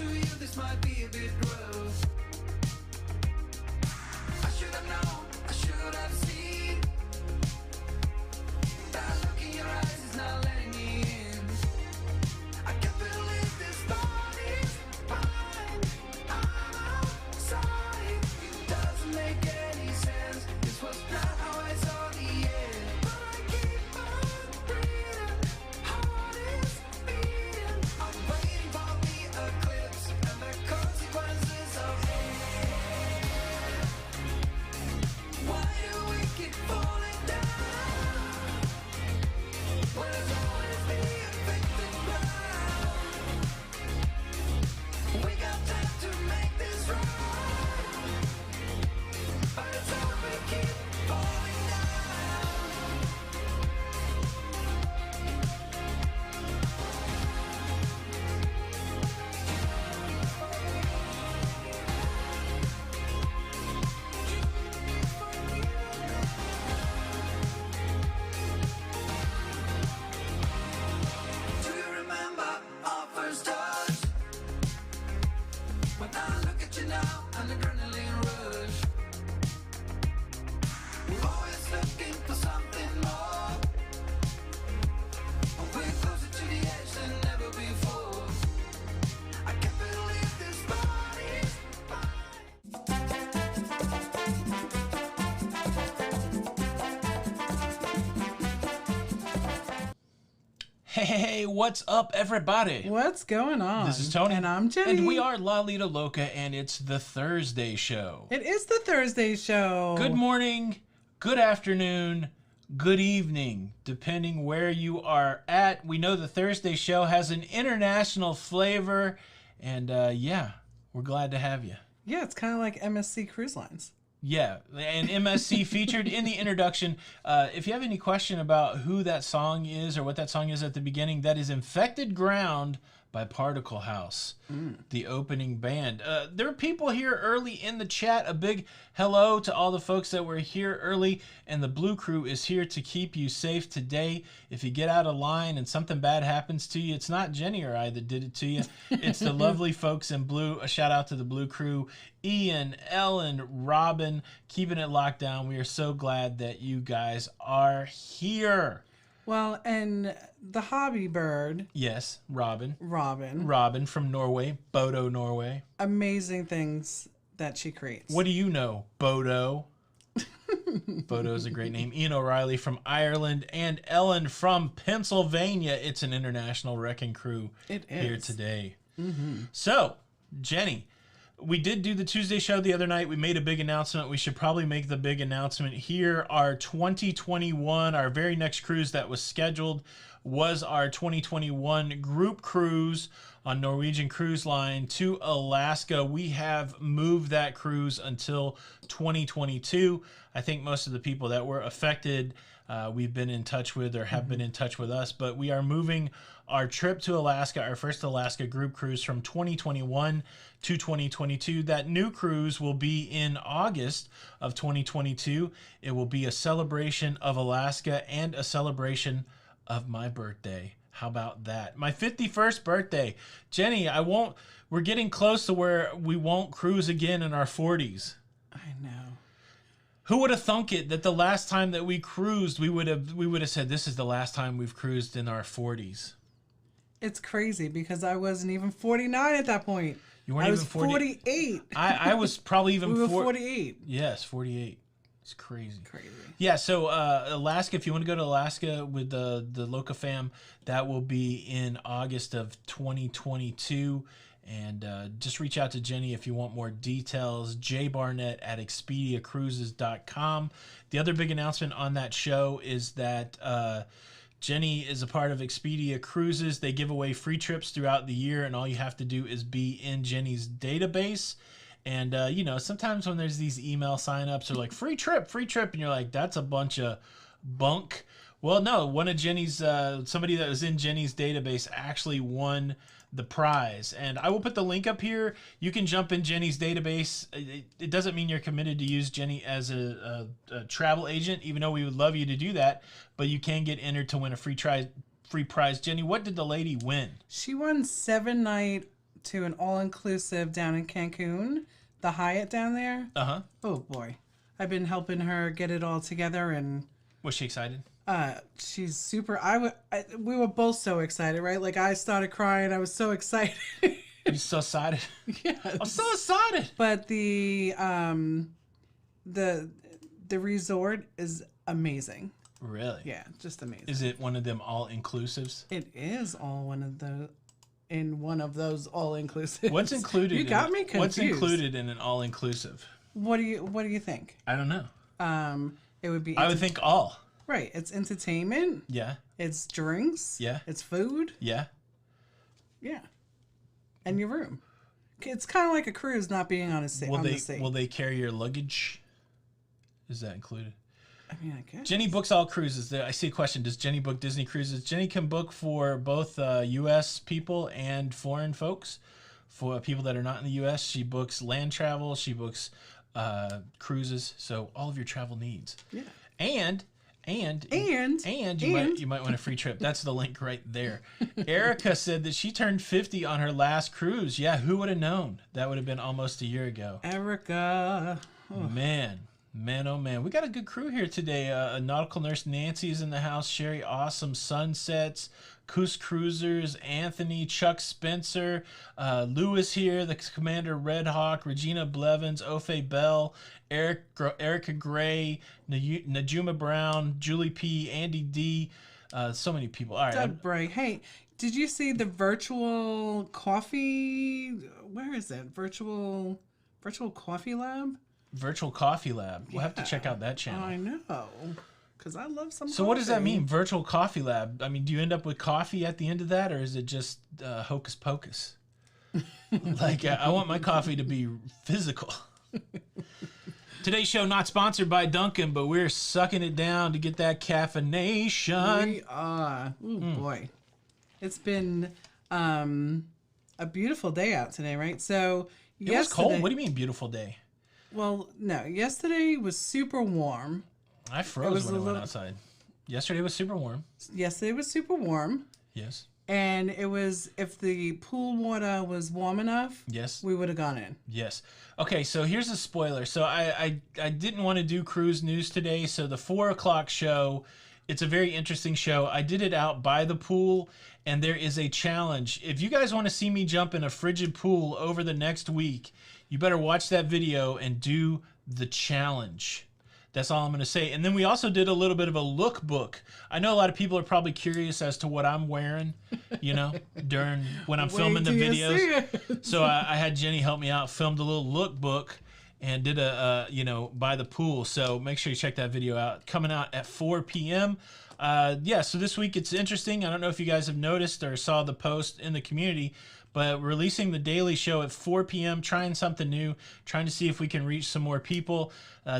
to you, this might be a bit rough. I should have known, I should have seen. That look in your eyes is not letting me in. I can't believe this body's fine. I'm outside. It doesn't make any sense. This was not how I saw the end. But I keep on breathing. Heart is beating. I'm waiting for the eclipse and the consequences of it. Why do we keep falling down? When it's always the infected ground. We got time to make this right. But it's all we keep falling down. Do you remember our first touch? When I look at you now, an adrenaline rush. We're always looking for something more. We're closer to the edge than ever before. I can't believe this body's fine. Hey, what's up, everybody? What's going on? This is Tony. And I'm Jenny. And we are Lido Loca, and it's the Thursday show. It is the Thursday show. Good morning, good afternoon, good evening, depending where you are at. We know the Thursday show has an international flavor, and yeah, we're glad to have you. Yeah, it's kind of like MSC Cruise Lines. Yeah, and MSC featured in the introduction. If you have any question about who that song is or what that song is at the beginning, that is Infected Ground by Particle House, the opening band. There are people here early in the chat. A big hello to all the folks that were here early, and the Blue Crew is here to keep you safe today. If you get out of line and something bad happens to you, it's not Jenny or I that did it to you. It's the lovely folks in blue. A shout out to the Blue Crew. Ian, Ellen, Robin, keeping it locked down. We are so glad that you guys are here. Well, and the hobby bird, Yes, Robin. Robin, Robin from Norway, Bodo, Norway. amazing things that she creates. What do you know, Bodo? Bodo is a great name. Ian O'Reilly from Ireland and Ellen from Pennsylvania. It's an international wrecking crew It here is. today. So, Jenny, we did do the Tuesday show the other night. We made a big announcement. We should probably make the big announcement here. Our 2021, our very next cruise that was scheduled was our 2021 group cruise on Norwegian Cruise Line to Alaska. We have moved that cruise until 2022. I think most of the people that were affected, we've been in touch with or have been in touch with us, but we are moving our trip to Alaska, our first Alaska group cruise, from 2021 to 2022. That new cruise will be in August of 2022. It will be a celebration of Alaska and a celebration of my birthday. How about that? My 51st birthday. Jenny, we're getting close to where we won't cruise again in our 40s. I know. Who would have thunk it that the last time that we cruised, we would have said this is the last time we've cruised in our 40s. It's crazy because I wasn't even 49 at that point. You weren't I even was 48. 48. I was probably even We were 48. Yes, 48. It's crazy. Crazy. Yeah, so Alaska, if you want to go to Alaska with the locafam, that will be in August of 2022. And just reach out to Jenny if you want more details. jbarnett@expediacruises.com. The other big announcement on that show is that Jenny is a part of Expedia Cruises. They give away free trips throughout the year, and all you have to do is be in Jenny's database. And, sometimes when there's these email signups, they're like, free trip, and you're like, that's a bunch of bunk. Well, no, one of Jenny's, somebody that was in Jenny's database actually won the prize. And I will put the link up here. You can jump in Jenny's database. It doesn't mean you're committed to use Jenny as a travel agent, even though we would love you to do that. But you can get entered to win a free prize. Jenny, what did the lady win? She won 7-night to an all-inclusive down in Cancun, the Hyatt down there. Uh-huh. Oh boy, I've been helping her get it all together, and Was she excited? she's super. We were both so excited, right? Like I started crying. I was so excited. You so excited? Yes. I'm so excited. But the resort is amazing. Really? Yeah, just amazing. Is it one of them all-inclusives? It is all one of those all-inclusive. What's included? You got me confused. What's included in an all-inclusive? What do you think? I don't know. It would be. I would think all. Right. It's entertainment. Yeah. It's drinks. Yeah. It's food. Yeah. Yeah. And your room. It's kind of like a cruise, not being on the sea. Will they carry your luggage? Is that included? I mean, I guess. Jenny books all cruises. I see a question. Does Jenny book Disney cruises? Jenny can book for both U.S. people and foreign folks. For people that are not in the U.S., she books land travel. She books cruises. So all of your travel needs. Yeah. And you might want a free trip. That's the link right there. Erica said that she turned 50 on her last cruise. Yeah, who would have known? That would have been almost a year ago. Erica. Oh. Man, oh man. We got a good crew here today. Nautical Nurse Nancy is in the house. Sherry Awesome Sunsets. Coos Cruisers. Anthony. Chuck Spencer. Lewis here. The Commander Red Hawk. Regina Blevins. Ofe Bell. Erica Gray. Najuma Brown. Julie P. Andy D. So many people. All right. Doug Bray. Hey, did you see the virtual coffee? Where is it? Virtual coffee lab? Virtual Coffee Lab. We'll have to check out that channel. I know. Because I love some So what does that mean, Virtual Coffee Lab? I mean, do you end up with coffee at the end of that, or is it just hocus pocus? Like, I want my coffee to be physical. Today's show not sponsored by Dunkin', but we're sucking it down to get that caffeination. We are. Oh, boy. It's been a beautiful day out today, right? So It was cold. What do you mean, beautiful day? Well, no. Yesterday was super warm. I froze when I went outside. Yesterday was super warm. Yesterday was super warm. Yes. And it was, if the pool water was warm enough, yes, we would have gone in. Yes. Okay, so here's a spoiler. So I didn't want to do cruise news today. So the 4 o'clock show, it's a very interesting show. I did it out by the pool, and there is a challenge. If you guys want to see me jump in a frigid pool over the next week, you better watch that video and do the challenge. That's all I'm going to say. And then we also did a little bit of a lookbook. I know a lot of people are probably curious as to what I'm wearing, you know, during when I'm filming the videos. So I had Jenny help me out, filmed a little lookbook, and did a, you know, by the pool. So make sure you check that video out. Coming out at 4 p.m. Yeah, so this week it's interesting. I don't know if you guys have noticed or saw the post in the community, but releasing the daily show at 4 p.m., trying something new, trying to see if we can reach some more people.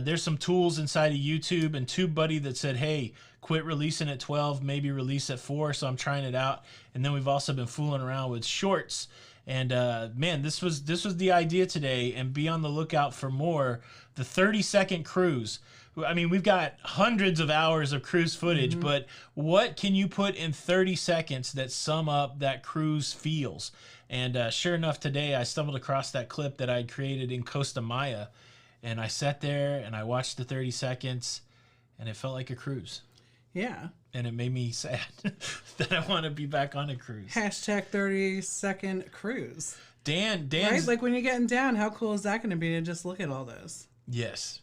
There's some tools inside of YouTube and TubeBuddy that said, hey, quit releasing at 12, maybe release at 4, so I'm trying it out. And then we've also been fooling around with shorts. And man, this was the idea today, and be on the lookout for more. The 30-second cruise. I mean, we've got hundreds of hours of cruise footage, but what can you put in 30 seconds that sum up that cruise feels? And sure enough, today I stumbled across that clip that I created in Costa Maya, and I sat there and I watched the 30 seconds, and it felt like a cruise. Yeah. And it made me sad that I want to be back on a cruise. Hashtag 30-second cruise. Dan's... Right? Like when you're getting down, how cool is that going to be to just look at all those? Yes.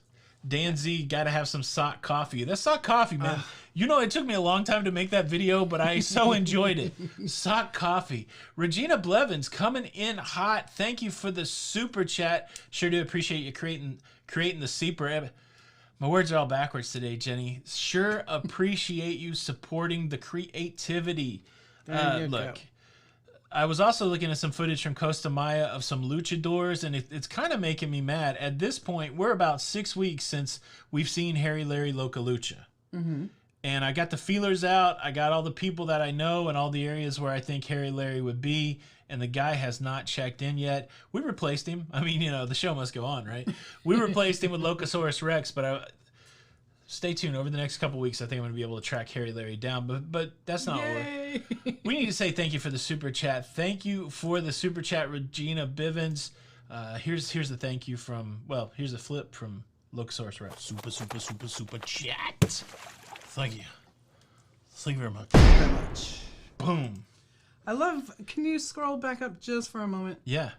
Dan Z, got to have some sock coffee. That sock coffee, man. You know, it took me a long time to make that video, but I so enjoyed it. Sock coffee. Regina Blevins coming in hot. Thank you for the super chat. Sure do appreciate you creating the super. My words are all backwards today, Jenny. Sure appreciate you supporting the creativity. Look, I was also looking at some footage from Costa Maya of some luchadors, and it's kind of making me mad. At this point, we're about 6 weeks since we've seen Harry Larry Loca Lucha. And I got the feelers out. I got all the people that I know and all the areas where I think Harry Larry would be, and the guy has not checked in yet. We replaced him. I mean, you know, the show must go on, right? We replaced him with Locasaurus Rex, but Stay tuned. Over the next couple weeks, I think I'm going to be able to track Harry Larry down, but that's not Yay! we need to say thank you for the super chat. Thank you for the super chat, Regina Bivens. Here's the thank you from, well, here's a flip from Locasaurus Rex. Super chat. Thank you. Thank you very much. Very much. Boom. I love. Can you scroll back up just for a moment? Yeah.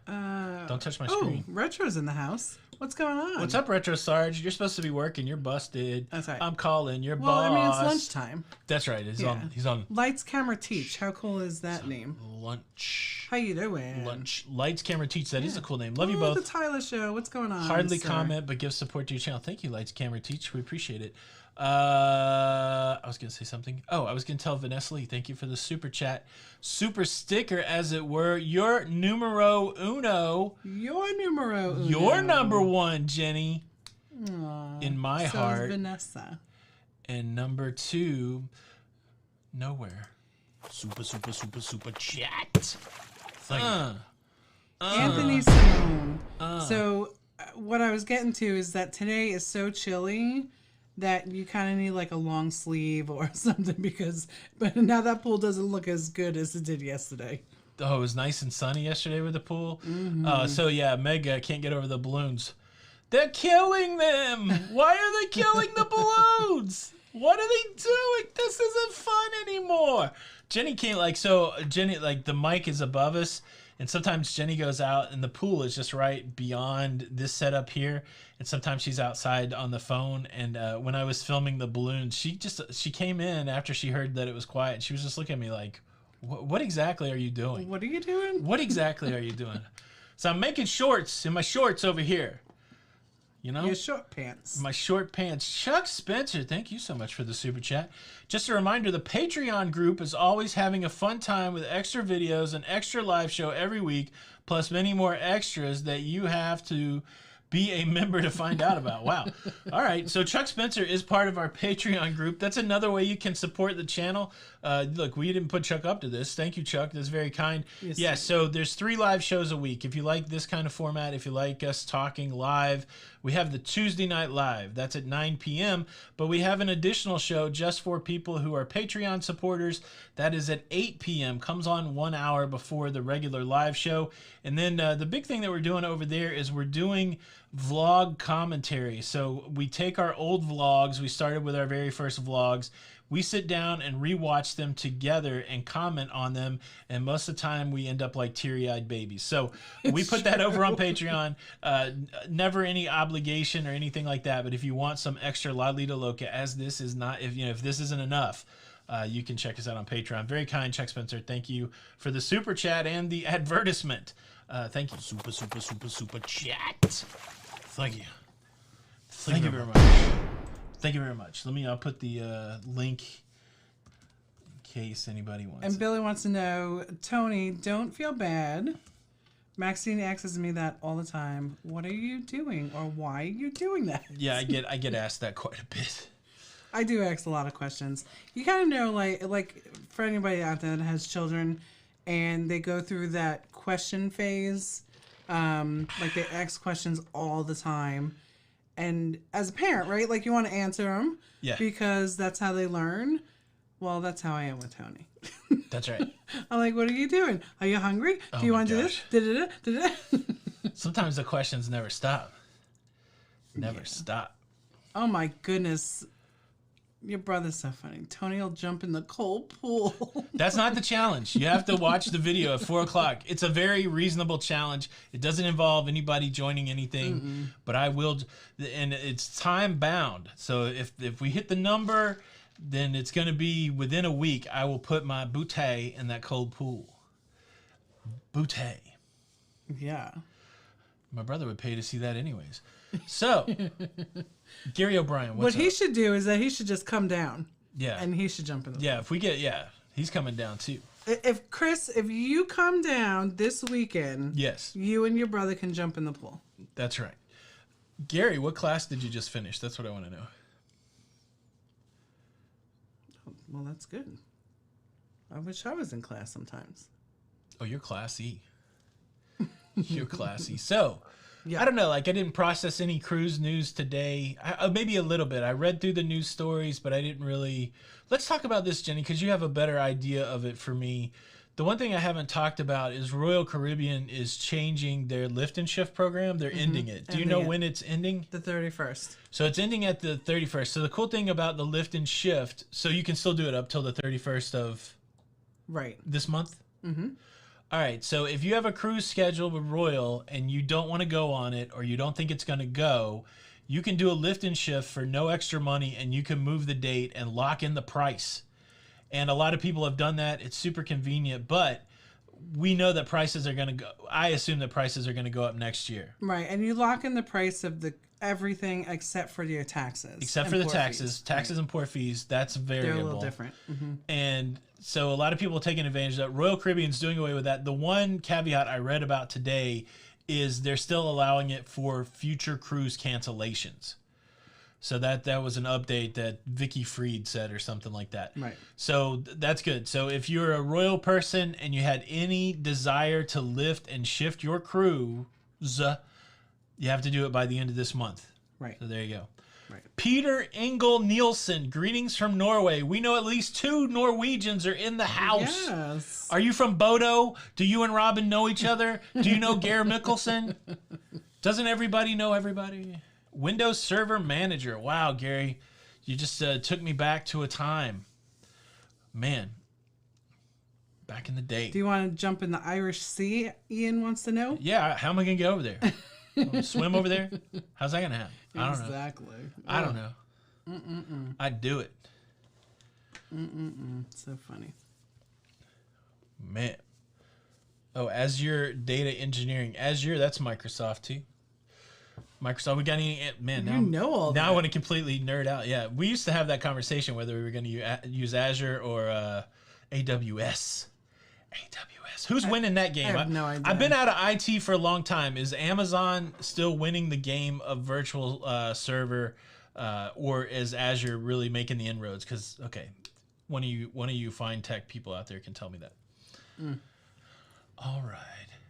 Don't touch my screen. Retro's in the house. What's going on? What's up, Retro Sarge? You're supposed to be working. You're busted. That's right. I'm calling your Well, boss. I mean, it's lunchtime. That's right. He's on Lights, Camera, Teach. How cool is that name? lunch. How you doing? Lunch. Lights, Camera, Teach. That is a cool name. Love you Oh, both. The Tyler Show. What's going on? Hardly sir? comment, but give support to your channel. Thank you, Lights, Camera, Teach. We appreciate it. I was going to say something. Oh, I was going to tell Vanessa Lee, thank you for the super chat. Super sticker, as it were. Your numero uno. Your numero uno. Your number one, Jenny. Aw, In my so heart. is Vanessa. And number two, nowhere. Super chat. Thank you. Anthony Simone. So, what I was getting to is that today is so chilly that you kind of need like a long sleeve or something but now that pool doesn't look as good as it did yesterday. Oh, it was nice and sunny yesterday with the pool. So yeah, Meg can't get over the balloons. They're killing them. Why are they killing the balloons? What are they doing? This isn't fun anymore. Jenny can't Jenny, the mic is above us. And sometimes Jenny goes out and the pool is just right beyond this setup here. And sometimes she's outside on the phone. And when I was filming the balloons, she came in after she heard that it was quiet. She was just looking at me like, what exactly are you doing? What are you doing? What exactly are you doing? So I'm making shorts in my shorts over here. You know? Your short pants. My short pants. Chuck Spencer, thank you so much for the super chat. Just a reminder, the Patreon group is always having a fun time with extra videos, an extra live show every week, plus many more extras that you have to be a member to find out about. Wow. All right. So Chuck Spencer is part of our Patreon group. That's another way you can support the channel. Look, we didn't put Chuck up to this. Thank you, Chuck. That's very kind. Yes, yeah, so there's 3 live shows a week. If you like this kind of format, if you like us talking live, we have the Tuesday Night Live. That's at 9 p.m. But we have an additional show just for people who are Patreon supporters. That is at 8 p.m. Comes on 1 hour before the regular live show. And then the big thing that we're doing over there is we're doing vlog commentary. So we take our old vlogs. We started with our very first vlogs. We sit down and rewatch them together and comment on them, and most of the time we end up like teary-eyed babies. So we put that over on Patreon. Never any obligation or anything like that, but if you want some extra Lido Loca, as this is not, if this isn't enough, you can check us out on Patreon. Very kind, Chuck Spencer. Thank you for the super chat and the advertisement. Thank you. Super chat. Thank you. Thank you very much. Thank you very much. I'll put the link in case anybody wants And it. Billy wants to know, Tony, don't feel bad. Maxine asks me that all the time. What are you doing, or why are you doing that? Yeah, I get asked that quite a bit. I do ask a lot of questions. You kind of know, like for anybody out there that has children, and they go through that question phase, like they ask questions all the time. And as a parent, right, like you want to answer them, Yeah. because that's how they learn. Well, that's how I am with Tony. That's right. I'm like, what are you doing? Are you hungry? Do you my want to do gosh. this? Da-da-da? Sometimes the questions never stop. Never stop. Oh my goodness. Your brother's so funny. Tony will jump in the cold pool. That's not the challenge. You have to watch the video at 4 o'clock. It's a very reasonable challenge. It doesn't involve anybody joining anything, but I will, and it's time bound. So if we hit the number, then it's going to be within a week. I will put my bootay in that cold pool. Bootay. Yeah. My brother would pay to see that anyways. So, Gary O'Brien, What what's he up? should do is that he should just come down. Yeah. And he should jump in the pool. Yeah, if we get, he's coming down too. If Chris, if you come down this weekend, Yes, you and your brother can jump in the pool. that's right. Gary, what class did you just finish? That's what I want to know. Well, that's good. I wish I was in class sometimes. Oh, you're classy. You're classy. So, Yeah. I don't know. Like, I didn't process any cruise news today. Maybe a little bit. I read through the news stories, but I didn't really. Let's talk about this, Jenny, because you have a better idea of it for me. The one thing I haven't talked about is Royal Caribbean is changing their lift and shift program. They're ending it. Do you know when it's ending? The 31st. So it's ending at the 31st. So the cool thing about the lift and shift, so you can still do it up till the 31st of this month? Mm-hmm. All right. So if you have a cruise scheduled with Royal and you don't want to go on it or you don't think it's going to go, you can do a lift and shift for no extra money and you can move the date and lock in the price. And a lot of people have done that. It's super convenient, but we know that prices are going to go. I assume that prices are going to go up next year. Right. And you lock in the price of the everything except for your taxes. Except for the taxes. Fees. Taxes and port fees, that's variable. They're a little different. Mm-hmm. And so a lot of people are taking advantage of that. Royal Caribbean's doing away with that. The one caveat I read about today is they're still allowing it for future cruise cancellations. So that was an update that Vicky Freed said or something like that. Right. So that's good. So if you're a Royal person and you had any desire to lift and shift your cruise, you have to do it by the end of this month. Right. So there you go. Right. Peter Engel Nielsen, greetings from Norway. We know at least 2 Norwegians are in the house. Yes. Are you from Bodo? Do you and Robin know each other? Do you know Geir Mikkelsen? Doesn't everybody know everybody? Windows Server Manager. Wow, Gary, you just took me back to a time. Man, back in the day. Do you want to jump in the Irish Sea? Ian wants to know. Yeah, how am I going to get over there? Swim over there? How's that going to happen? I don't know. Exactly. I don't know. I'd do it. So funny. Man. Oh, Azure Data Engineering. Azure, that's Microsoft too. Microsoft, we got any, man, now, You know all now that. I want to completely nerd out. Yeah, we used to have that conversation whether we were going to use Azure or AWS. AWS. Who's winning that game? I have no idea. I've been out of IT for a long time. Is Amazon still winning the game of virtual server, or is Azure really making the inroads? Because, okay, one of you fine tech people out there can tell me that. All right.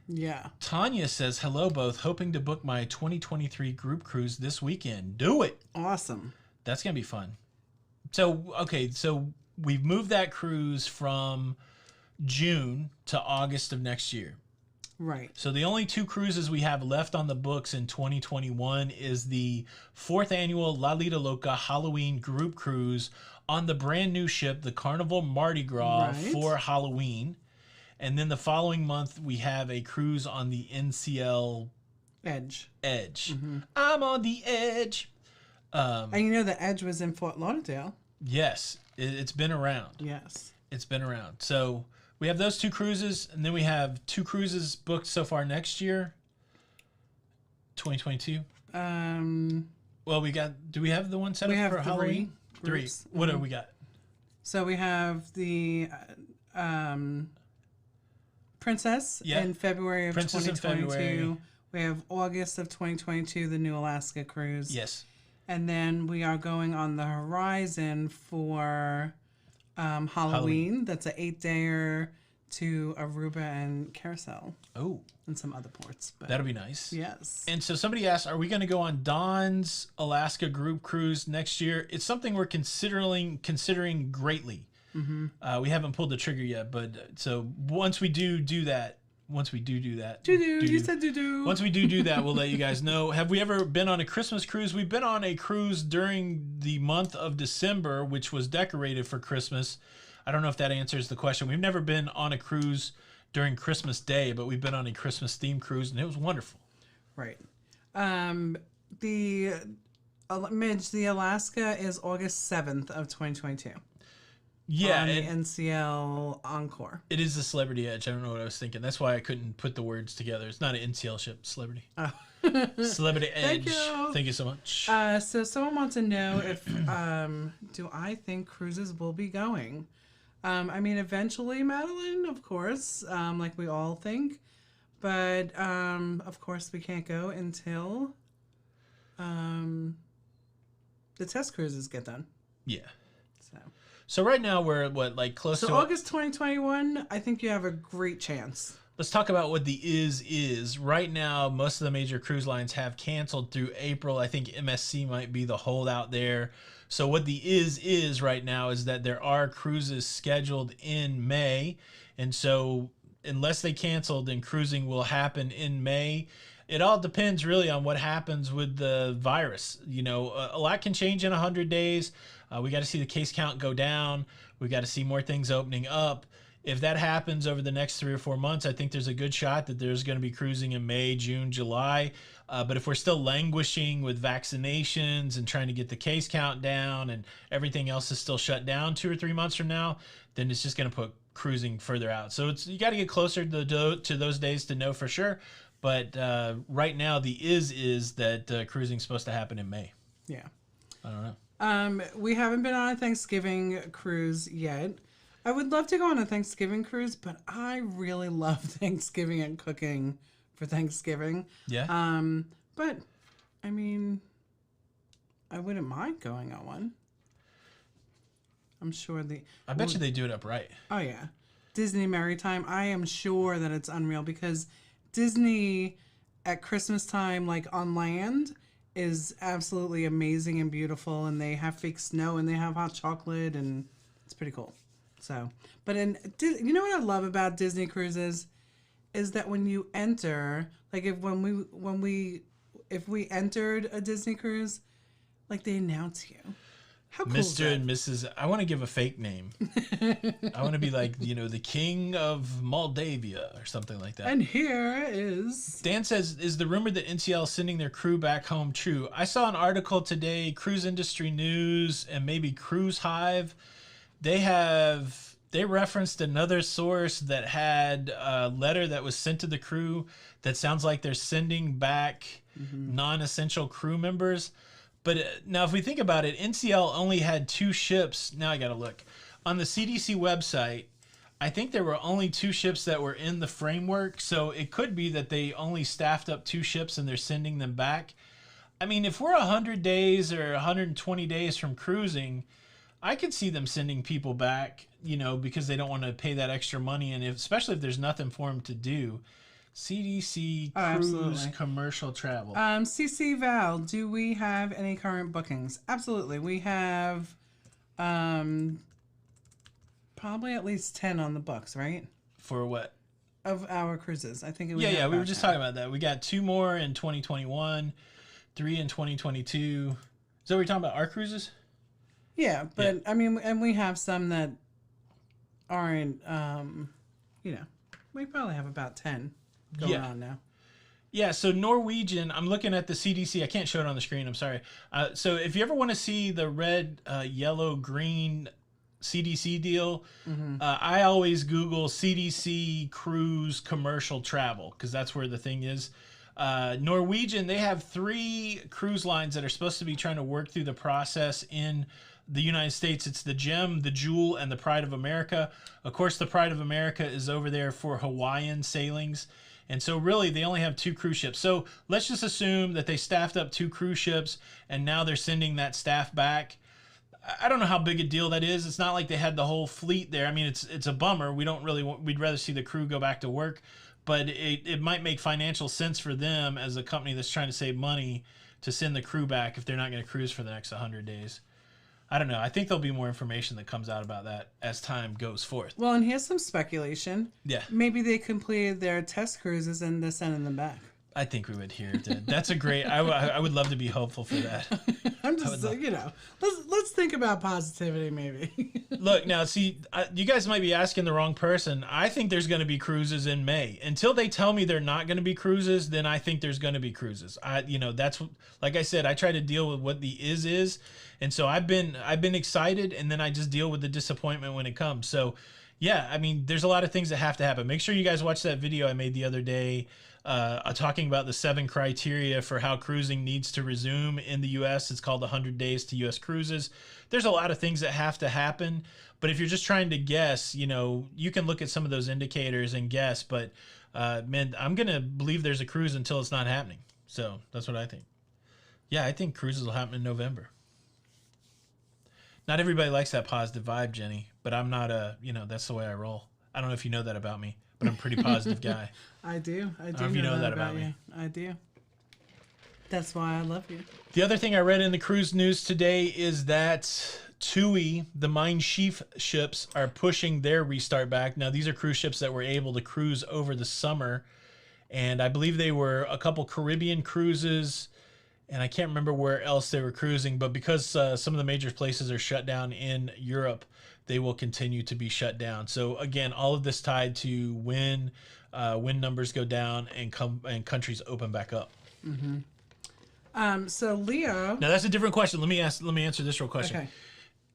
Yeah. Tanya says, hello both, hoping to book my 2023 group cruise this weekend. Do it. Awesome. That's going to be fun. So, okay, so we've moved that cruise from June to August of next year. Right. So the only 2 cruises we have left on the books in 2021 is the 4th annual Lido Loca Halloween group cruise on the brand new ship, the Carnival Mardi Gras, Right. for Halloween. And then the following month, we have a cruise on the NCL Edge. I'm on the edge. And you know the Edge was in Fort Lauderdale. Yes, it's been around. Yes. It's been around. So we have those 2 cruises, and then we have 2 cruises booked so far next year, 2022. Well, do we have the one set We up have for 3 Halloween? groups. 3. What do we got? So we have the Princess Yeah. in February of Princess in 2022. February. We have August of 2022, the new Alaska cruise. Yes. And then we are going on the horizon for Halloween. That's an 8-dayer to Aruba and Carousel Oh, and some other ports. But that'll be nice. yes. And so somebody asked, are we going to go on Don's Alaska group cruise next year? It's something we're considering greatly. We haven't pulled the trigger yet, but so once we do that, Doo-doo. You said doo-doo. once we do that, we'll let you guys know. Have we ever been on a Christmas cruise? We've been on a cruise during the month of December, which was decorated for Christmas. I don't know if that answers the question. We've never been on a cruise during Christmas Day, but we've been on a Christmas themed cruise, and it was wonderful. Right. The Midge, the Alaska is August 7th of 2022. Yeah, On the and NCL Encore. it is the Celebrity Edge. I don't know what I was thinking. That's why I couldn't put the words together. It's not an NCL ship, Celebrity. Oh. Celebrity Edge. you. Thank you so much. So someone wants to know if do I think cruises will be going? I mean, eventually, Madeline, of course, like we all think, but of course we can't go until the test cruises get done. Yeah. So right now we're at what, like close So to August 2021, I think you have a great chance. let's talk about what the is. Right now, most of the major cruise lines have canceled through April. I think MSC might be the holdout there. So what the is right now is that there are cruises scheduled in May. And so unless they cancel, then cruising will happen in May. It all depends really on what happens with the virus. You know, a lot can change in 100 days. We got to see the case count go down. We got to see more things opening up. If that happens over the next 3 or 4 months, I think there's a good shot that there's going to be cruising in May, June, July. But if we're still languishing with vaccinations and trying to get the case count down and everything else is still shut down 2 or 3 months from now, then it's just going to put cruising further out. So you got to get closer to those days to know for sure. But right now, the is that cruising's supposed to happen in May. Yeah. I don't know. We haven't been on a Thanksgiving cruise yet. I would love to go on a Thanksgiving cruise, but I really love Thanksgiving and cooking for Thanksgiving. Yeah. But I mean, I wouldn't mind going on one. I'm sure I bet you they do it up right. Oh yeah, Disney Maritime. I am sure that it's unreal because Disney at Christmas time, like on land, is absolutely amazing and beautiful, and they have fake snow and they have hot chocolate, and it's pretty cool. So, but you know what I love about Disney cruises is that when you enter, like if we entered a Disney cruise, like they announce you. How cool is Mr. that? and Mrs. I want to give a fake name. I want to be like, the king of Moldavia or something like that. And here is... Dan says, is the rumor that NCL is sending their crew back home true? I saw an article today, Cruise Industry News and maybe Cruise Hive. They referenced another source that had a letter that was sent to the crew that sounds like they're sending back non-essential crew members. But now if we think about it, NCL only had 2 ships. Now I got to look. On the CDC website, I think there were only 2 ships that were in the framework. So it could be that they only staffed up 2 ships and they're sending them back. I mean, if we're 100 days or 120 days from cruising, I could see them sending people back, because they don't want to pay that extra money. And especially if there's nothing for them to do. CDC Cruise Commercial Travel. CC Val, do we have any current bookings? Absolutely. We have probably at least 10 on the books, right? For what? Of our cruises. I think it was. Yeah, we were just talking about that. We got 2 more in 2021, 3 in 2022. Is that what you're talking about, our cruises? Yeah, but I mean, and we have some that aren't, we probably have about 10 going on now. Yeah, so Norwegian, I'm looking at the CDC. I can't show it on the screen, I'm sorry. So if you ever want to see the red, yellow, green CDC deal, I always Google CDC Cruise Commercial Travel because that's where the thing is. Norwegian, they have 3 cruise lines that are supposed to be trying to work through the process in the United States. It's the Gem, the Jewel, and the Pride of America. Of course, the Pride of America is over there for Hawaiian sailings. And so really they only have 2 cruise ships. So let's just assume that they staffed up 2 cruise ships and now they're sending that staff back. I don't know how big a deal that is. It's not like they had the whole fleet there. I mean, it's a bummer. We'd rather see the crew go back to work, but it might make financial sense for them as a company that's trying to save money to send the crew back if they're not going to cruise for the next 100 days. I don't know. I think there'll be more information that comes out about that as time goes forth. Well, and here's some speculation. Yeah. Maybe they completed their test cruises and they're sending them back. I think we would hear it. That's a great... I would love to be hopeful for that. I'm just, let's think about positivity maybe. Look, now, see, you guys might be asking the wrong person. I think there's going to be cruises in May. Until they tell me they're not going to be cruises, then I think there's going to be cruises. That's, like I said, I try to deal with what the is. And so I've been excited, and then I just deal with the disappointment when it comes. So, yeah, I mean, there's a lot of things that have to happen. Make sure you guys watch that video I made the other day talking about the 7 criteria for how cruising needs to resume in the U.S. It's called 100 Days to U.S. Cruises. There's a lot of things that have to happen, but if you're just trying to guess, you can look at some of those indicators and guess, but man, I'm going to believe there's a cruise until it's not happening. So that's what I think. Yeah, I think cruises will happen in November. Not everybody likes that positive vibe, Jenny, but I'm not that's the way I roll. I don't know if you know that about me. but I'm a pretty positive guy. I do. I do if you know that about about me. you. I do. That's why I love you. The other thing I read in the cruise news today is that TUI, the Mein Schiff ships, are pushing their restart back. Now, these are cruise ships that were able to cruise over the summer, and I believe they were a couple Caribbean cruises, and I can't remember where else they were cruising, but because some of the major places are shut down in Europe, they will continue to be shut down. So again, all of this tied to when numbers go down and countries open back up. So Leo. Now that's a different question. Let me answer this real question. Okay.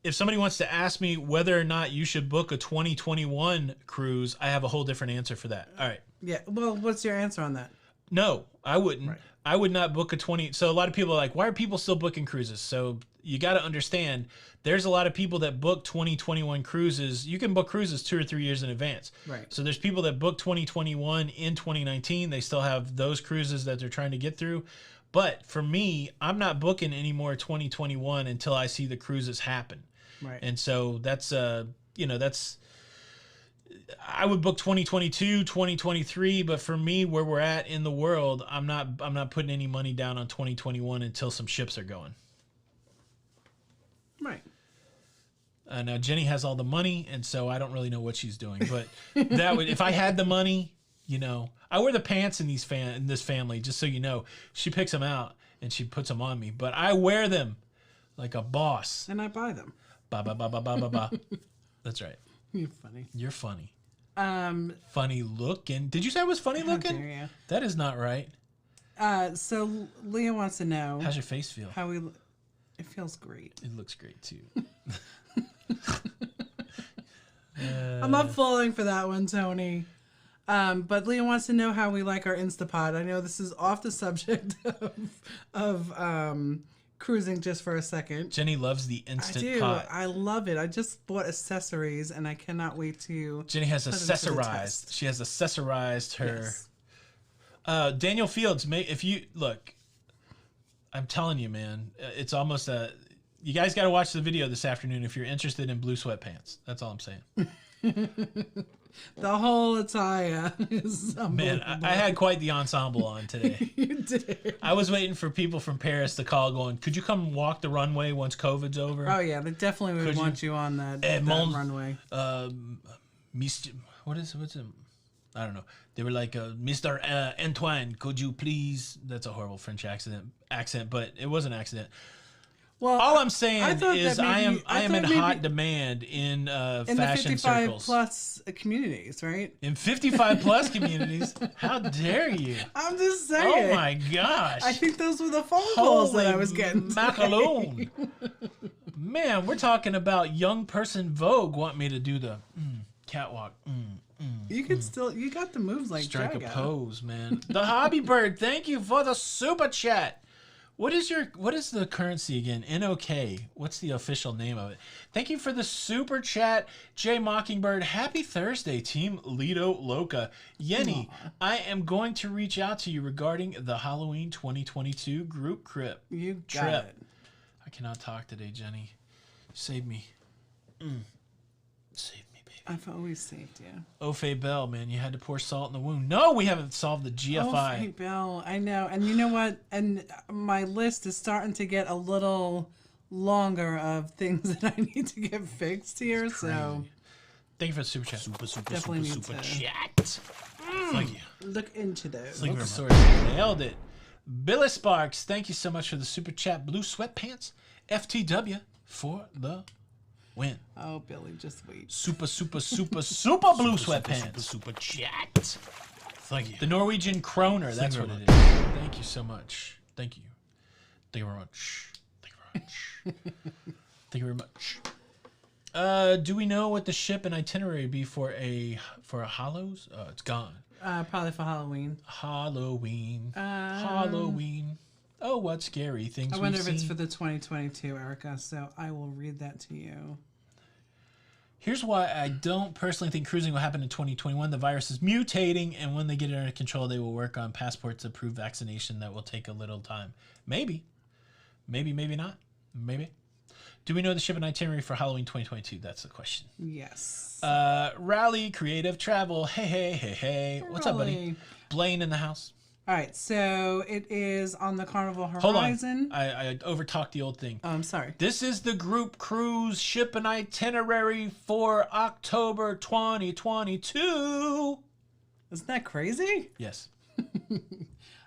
If somebody wants to ask me whether or not you should book a 2021 cruise, I have a whole different answer for that. All right. Yeah. Well, what's your answer on that? No, I wouldn't. Right. I would not book a 20. So a lot of people are like, why are people still booking cruises? So you got to understand, there's a lot of people that book 2021 cruises. You can book cruises 2 or 3 years in advance. Right. So there's people that book 2021 in 2019. They still have those cruises that they're trying to get through. But for me, I'm not booking any more 2021 until I see the cruises happen. Right. And so that's I would book 2022, 2023, but for me, where we're at in the world, I'm not putting any money down on 2021 until some ships are going. Right. Now Jenny has all the money, and so I don't really know what she's doing. But that would, if I had the money, I wear the pants in in this family, just so you know. She picks them out and she puts them on me, but I wear them like a boss. And I buy them. Ba ba ba ba ba ba ba. That's right. You're funny. You're funny. Funny looking. Did you say I was funny looking? How dare you? That is not right. So Leah wants to know How's your face feel? how we. It feels great. It looks great too. I'm not falling for that one, Tony. But Leah wants to know how we like our Instapod. I know this is off the subject of cruising just for a second. Jenny loves the I instant do. pot. I love it. I just bought accessories, and I cannot wait to. Jenny has put them to the accessorized. test. She has accessorized her. Yes. Daniel Fields, if you look, I'm telling you, man, it's almost a. You guys got to watch the video this afternoon if you're interested in blue sweatpants. That's all I'm saying. The whole attire is Man, unbelievable. I had quite the ensemble on today. You did. I was waiting for people from Paris to call going, could you come walk the runway once COVID's over? Oh yeah, they definitely would Could want you on that Mon- runway. What's it? I don't know. They were like, Mr. Antoine, could you please? That's a horrible French accent, but it was an accident. Well, All I'm saying thought is that I maybe- am in thought maybe- hot demand in in the fashion 55 circles. plus communities, right? In 55 plus communities? How dare you? I'm just saying. Oh my gosh. I think those were the phone calls that I was getting. Macaroon. Man, we're talking about young person Vogue want me to do the catwalk. You could still, you got the moves like Strike a Jaga. pose, man. The Hobby Bird, thank you for the super chat. What is the currency again? NOK. What's the official name of it? Thank you for the super chat, Jay Mockingbird. Happy Thursday, Team Lido Loca. Yenny, I am going to reach out to you regarding the Halloween 2022 group trip. You got it. I cannot talk today, Jenny. Save me. Save me, baby. I've always saved you. Ofe Bell, man, you had to pour salt in the wound. No, we haven't solved the GFI. Oh, thank Bill. I know. And you know what? And my list is starting to get a little longer of things that I need to get fixed here. So Thank you for the super chat. Definitely need super to- chat. Thank you. look into those. Thank you very much. Nailed it. Billy Sparks, thank you so much for the super chat. Blue sweatpants, FTW for the win. Oh, Billy, just wait. Super blue sweatpants. Super chat. Thank you. The Norwegian kroner, that's you what very it is. Thank you so much. Thank you. Thank you very much. Thank you very much. Thank you very much. Do we know what the ship and itinerary would be for a Hollows? It's gone. Probably for Halloween. Halloween. Halloween. Oh, what scary things I wonder we've if it's seen. for the 2022, Erica. So I will read that to you. Here's why I don't personally think cruising will happen in 2021. The virus is mutating, and when they get it under control, they will work on passports to prove vaccination. That will take a little time. Maybe. Maybe not. Maybe. Do we know the ship and itinerary for Halloween 2022? That's the question. Yes. Rally Creative Travel. Hey. What's up, buddy? Raleigh. Blaine in the house. All right, so it is on the Carnival Hold Horizon. on. I overtalked the old thing. Oh, I'm sorry. This is the group cruise ship and itinerary for October 2022. Isn't that crazy? Yes.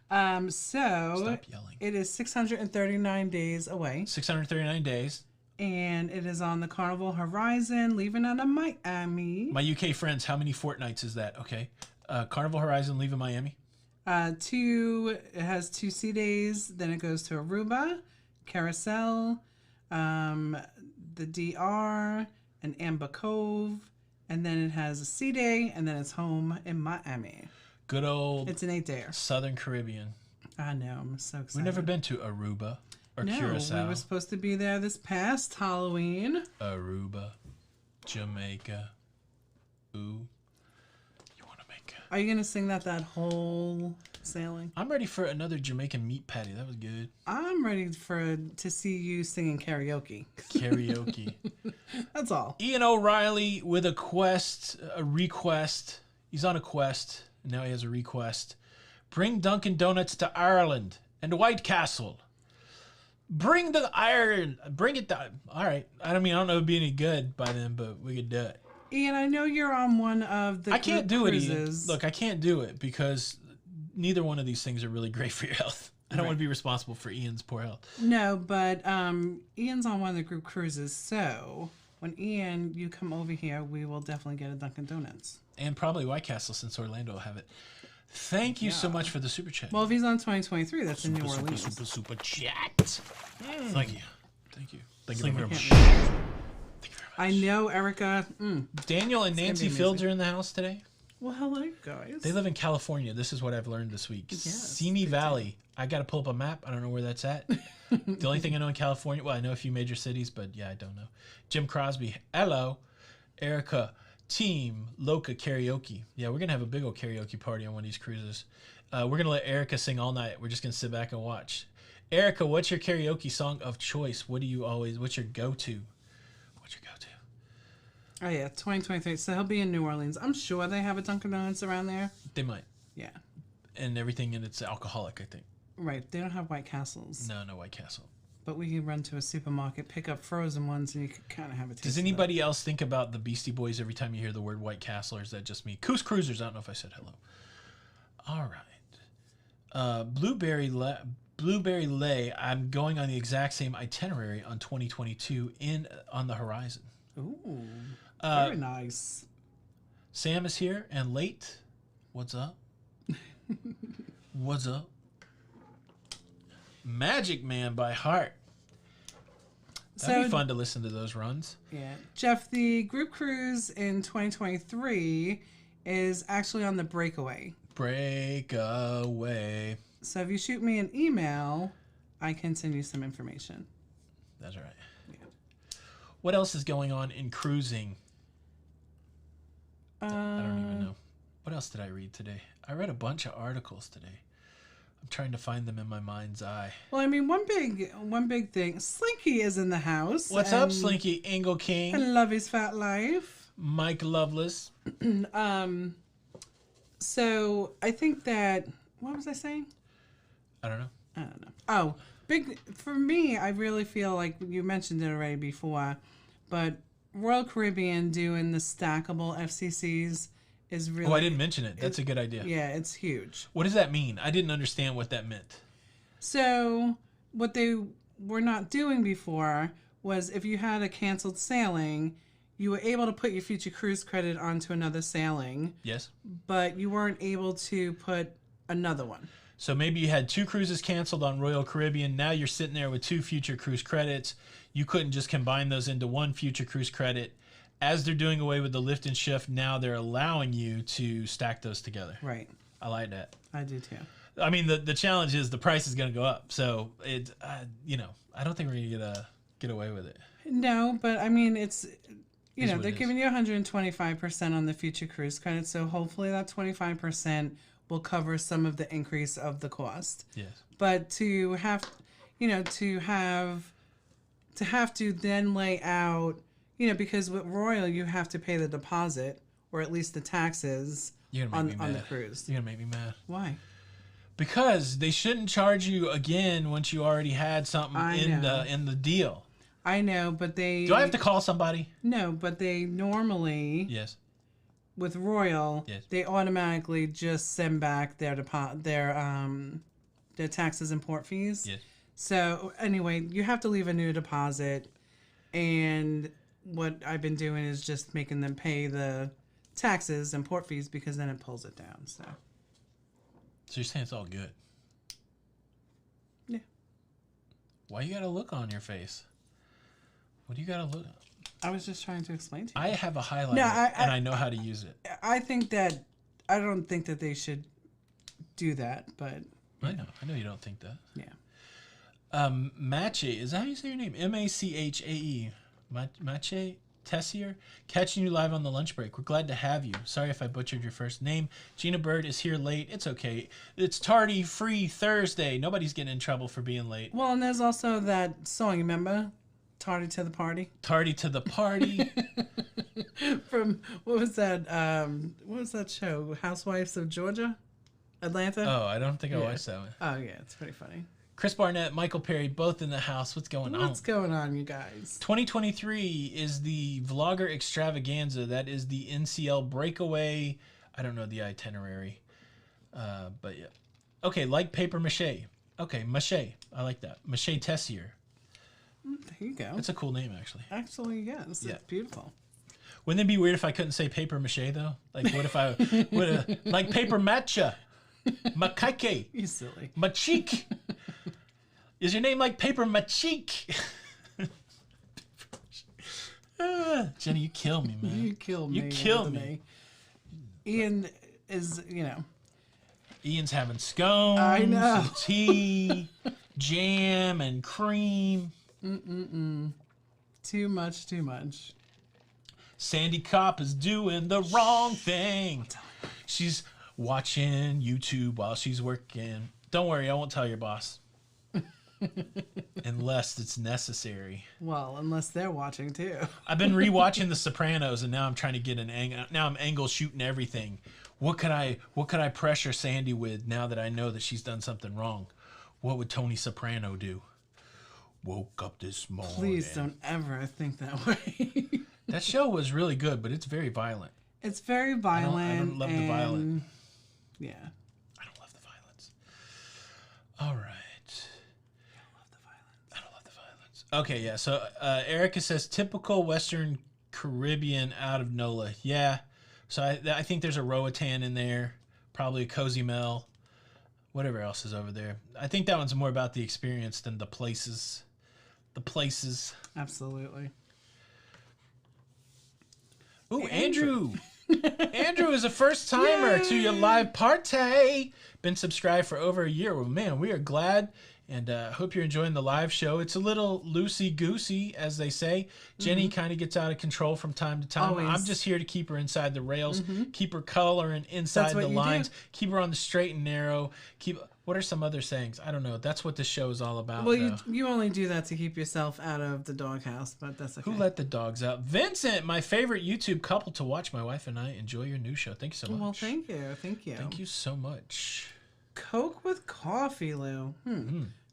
So Stop yelling. it is 639 days away, 639 days. and it is on the Carnival Horizon, leaving out of Miami. My UK friends, how many fortnights is that? Okay. Carnival Horizon leaving Miami. It has 2 sea days. Then it goes to Aruba, Carousel, the DR, and Amber Cove, and then it has a sea day, and then it's home in Miami. Good old It's an 8-dayer. Southern Caribbean. I know. I'm so excited. We've never been to Aruba or No, Curacao. we were supposed to be there this past Halloween. Aruba, Jamaica. Ooh. You want to make a... Are you gonna sing that whole sailing? I'm ready for another Jamaican meat patty. That was good. I'm ready to see you singing karaoke. Karaoke. That's all. Ian O'Reilly with a request. He's on a quest. And now he has a request. Bring Dunkin' Donuts to Ireland and White Castle. Bring the iron. Bring it down. All right. I don't know if it'd be any good by then, but we could do it. Ian, I know you're on one of the I can't do it, Ian. cruises. Look, I can't do it because neither one of these things are really great for your health. I don't want to be responsible for Ian's poor health. No, but Ian's on one of the group cruises, so when Ian, you come over here, we will definitely get a Dunkin' Donuts. And probably White Castle since Orlando will have it. Thank you so much for the super chat. Well, if he's on 2023, that's in New Orleans. Super chat. Thank you. Thank you. Thank you very much. Can't wait. Thank you very much. I know, Erica. Daniel and gonna Nancy be Fields amazing. are in the house today. Well, hello, guys. They live in California. This is what I've learned this week. Yes, Simi Valley. I got to pull up a map. I don't know where that's at. The only thing I know in California, well, I know a few major cities, but yeah, I don't know. Jim Crosby. Hello. Erica. Team Loca Karaoke. Yeah, we're going to have a big old karaoke party on one of these cruises. We're going to let Erica sing all night. We're just going to sit back and watch. Erica, what's your karaoke song of choice? What's your go-to? What's your go-to? Oh, yeah, 2023. So he'll be in New Orleans. I'm sure they have a Dunkin' Donuts around there. They might. Yeah. And everything in it's alcoholic, I think. Right. They don't have White Castles. No White Castle. But we can run to a supermarket, pick up frozen ones, and you can kind of have a taste. Does anybody else think about the Beastie Boys every time you hear the word White Castle, or is that just me? Coos Cruisers. I don't know if I said hello. All right. Blueberry Lay. I'm going on the exact same itinerary on 2022 on the horizon. Ooh. Very nice. Sam is here and late. What's up? What's up? Magic Man by Heart. That'd be fun to listen to those runs. Yeah. Jeff, the group cruise in 2023 is actually on the Breakaway. Breakaway. So if you shoot me an email, I can send you some information. That's right. Yeah. What else is going on in cruising? I don't even know. What else did I read today? I read a bunch of articles today. I'm trying to find them in my mind's eye. Well, I mean, one big thing. Slinky is in the house. What's up, Slinky? Angle King. I love his fat life. Mike Loveless. So I think that, what was I saying? I don't know. Oh, for me, I really feel like you mentioned it already before, but Royal Caribbean doing the stackable FCCs is really... Oh, I didn't mention it. That's a good idea. Yeah, it's huge. What does that mean? I didn't understand what that meant. So what they were not doing before was if you had a canceled sailing, you were able to put your future cruise credit onto another sailing, Yes. but you weren't able to put another one. So maybe you had 2 cruises canceled on Royal Caribbean. Now you're sitting there with 2 future cruise credits. You couldn't just combine those into one future cruise credit. As they're doing away with the lift and shift, now they're allowing you to stack those together. Right. I like that. I do too. I mean, the challenge is the price is going to go up. So it, I don't think we're going to get away with it. No, but I mean, it's, what they're it giving you 125% on the future cruise credit. So hopefully that 25% will cover some of the increase of the cost. Yes. But to to have to then lay out, you know, because with Royal you have to pay the deposit or at least the taxes You're gonna make me on the mad. cruise. You're gonna make me mad. Why? Because they shouldn't charge you again once you already had something in the deal. I know, but they... Do I have to call somebody? No, but they normally, Yes. with Royal, Yes. they automatically just send back their taxes and port fees. Yes. So anyway, you have to leave a new deposit, and what I've been doing is just making them pay the taxes and port fees because then it pulls it down. So So you're saying it's all good? yeah, Why you got a look on your face? What do you got to look? I was just trying to explain to you. I have a highlighter, No, and I know how to use it. I don't think that they should do that, but I know you don't think that. yeah. Mache, is that how you say your name? Machae. Mache Tessier, catching you live on the lunch break. We're glad to have you. Sorry if I butchered your first name. Gina Bird is here late. It's okay. It's tardy free Thursday. Nobody's getting in trouble for being late. Well, and there's also that song, you remember? Tardy to the Party? Tardy to the party. From, what was that show? Housewives of Georgia? Atlanta? Oh, I don't think I watched that one. Oh, yeah, it's pretty funny. Chris Barnett, Michael Perry, both in the house. What's going on? What's going on, you guys? 2023 is the Vlogger Extravaganza. That is the NCL breakaway. I don't know the itinerary. But yeah. Okay, like paper mache. Okay, mache. I like that. Mache Tessier. There you go. That's a cool name, actually. Actually, yes. Yeah. It's beautiful. Wouldn't it be weird if I couldn't say paper mache, though? Like, what if I would like paper matcha? Makake. You silly. Machik. Is your name like paper machik? Jenny, you kill me, man. You killed me. You killed Anthony. Ian is, Ian's having scones, I know. and tea, jam, and cream. too much. Sandy Kopp is doing the wrong thing. She's watching YouTube while she's working. Don't worry, I won't tell your boss. Unless it's necessary. Well, unless they're watching too. I've been rewatching The Sopranos, and now I'm trying to get an angle. Now I'm angle shooting everything. What could I pressure Sandy with now that I know that she's done something wrong? What would Tony Soprano do? Woke up this morning. Please don't ever think that way. That show was really good, but it's very violent. It's very violent. I don't love the violence. Yeah. I don't love the violence. All right. I don't love the violence. Okay, yeah. So Erica says typical Western Caribbean out of NOLA. Yeah. So I think there's a Roatan in there, probably a Cozy Mel, whatever else is over there. I think that one's more about the experience than the places. The places. Absolutely. Ooh, Andrew. Andrew is a first timer to your live party. Been subscribed for over a year. Well, man, we are glad and hope you're enjoying the live show. It's a little loosey-goosey, as they say. Jenny kind of gets out of control from time to time. Always. I'm just here to keep her inside the rails, keep her coloring inside what the you lines, do. keep her on the straight and narrow. What are some other sayings? I don't know. That's what this show is all about. Well, though. you only do that to keep yourself out of the doghouse, but that's okay. Who let the dogs out? Vincent, my favorite YouTube couple to watch. My wife and I enjoy your new show. Thank you so much. Well, thank you. Thank you so much. Coke with coffee, Lou.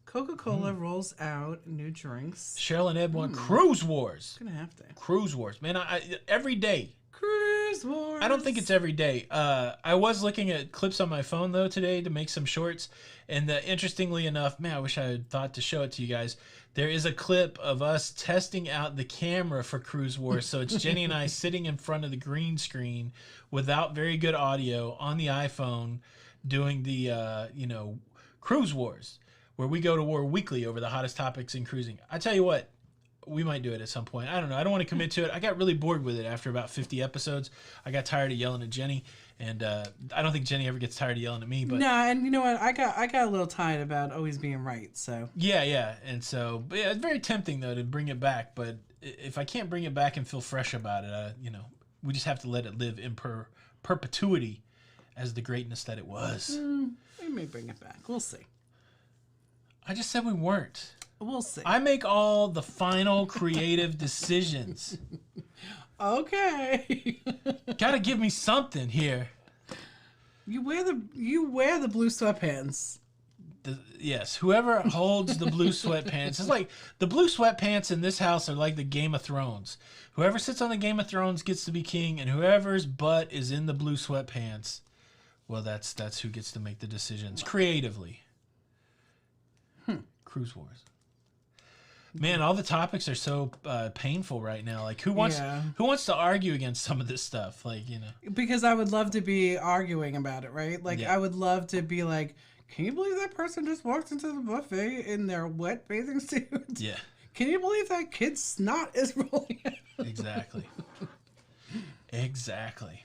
Coca-Cola rolls out new drinks. Cheryl and Ed want Cruise Wars. Gonna have to. Cruise Wars. Man, I every day. Cruise Wars. I don't think it's every day. I was looking at clips on my phone, though, today to make some shorts. And interestingly enough, man, I wish I had thought to show it to you guys. There is a clip of us testing out the camera for Cruise Wars. So it's Jenny and I sitting in front of the green screen without very good audio on the iPhone doing the, Cruise Wars, where we go to war weekly over the hottest topics in cruising. I tell you what, we might do it at some point. I don't know. I don't want to commit to it. I got really bored with it after about 50 episodes. I got tired of yelling at Jenny, and I don't think Jenny ever gets tired of yelling at me. But No, and you know what? I got a little tired about always being right. So yeah. And so, but yeah, it's very tempting though to bring it back. But if I can't bring it back and feel fresh about it, we just have to let it live in perpetuity as the greatness that it was. we may bring it back. We'll see. I just said we weren't. We'll see. I make all the final creative decisions. Okay. Gotta give me something here. You wear the blue sweatpants. Yes, whoever holds the blue sweatpants. It's like the blue sweatpants in this house are like the Game of Thrones. Whoever sits on the Game of Thrones gets to be king, and whoever's butt is in the blue sweatpants, well, that's who gets to make the decisions creatively. Cruise Wars. Man, all the topics are so painful right now. Like, who wants to argue against some of this stuff? Like, you know, Because I would love to be arguing about it, right? Like, Yeah. I would love to be like, can you believe that person just walked into the buffet in their wet bathing suit? yeah, Can you believe that kid's snot is rolling out? exactly, exactly.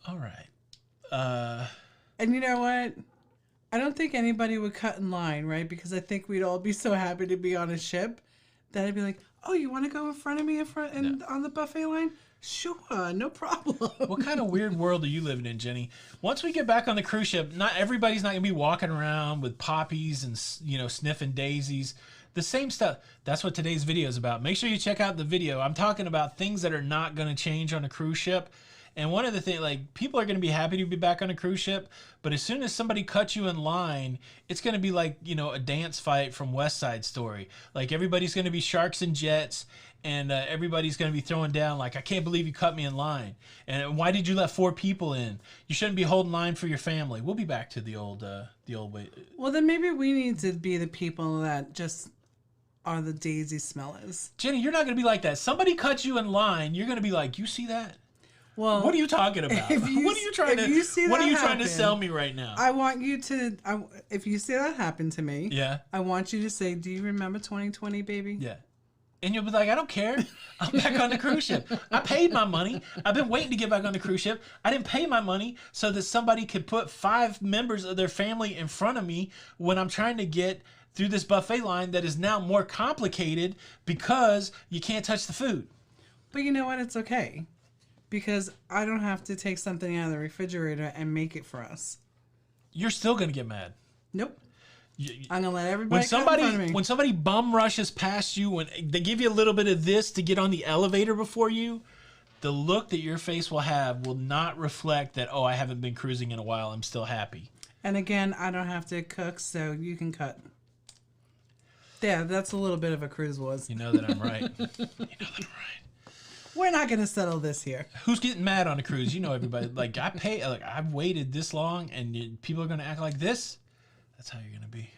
All right. And you know what? I don't think anybody would cut in line, right? Because I think we'd all be so happy to be on a ship that I'd be like, oh, you want to go in front of me on the buffet line? Sure, no problem. What kind of weird world are you living in, Jenny? Once we get back on the cruise ship, not everybody's not gonna be walking around with poppies and, you know, sniffing daisies. The same stuff. That's what today's video is about. Make sure you check out the video. I'm talking about things that are not gonna change on a cruise ship. And one of the things, like, people are going to be happy to be back on a cruise ship, but as soon as somebody cuts you in line, it's going to be like, you know, a dance fight from West Side Story. Like, everybody's going to be sharks and jets, and everybody's going to be throwing down, like, I can't believe you cut me in line. And why did you let 4 people in? You shouldn't be holding line for your family. We'll be back to the old way. Well, then maybe we need to be the people that just are the daisy smellers. Jenny, you're not going to be like that. Somebody cuts you in line, you're going to be like, you see that? Well, What are you talking about? What are you trying to sell me right now? I want you to, if you see that happen to me, Yeah. I want you to say, do you remember 2020, baby? Yeah. And you'll be like, I don't care. I'm back on the cruise ship. I paid my money. I've been waiting to get back on the cruise ship. I didn't pay my money so that somebody could put 5 members of their family in front of me when I'm trying to get through this buffet line that is now more complicated because you can't touch the food. But you know what? It's okay. Because I don't have to take something out of the refrigerator and make it for us. You're still going to get mad. Nope. I'm going to let everybody come in front of me. When somebody bum rushes past you, when they give you a little bit of this to get on the elevator before you, the look that your face will have will not reflect that, oh, I haven't been cruising in a while. I'm still happy. And again, I don't have to cook, so you can cut. Yeah, that's a little bit of a cruise wars. You know that I'm right. You know that I'm right. We're not going to settle this here. Who's getting mad on a cruise? You know everybody. Like, I've waited this long, and people are going to act like this. That's how you're going to be.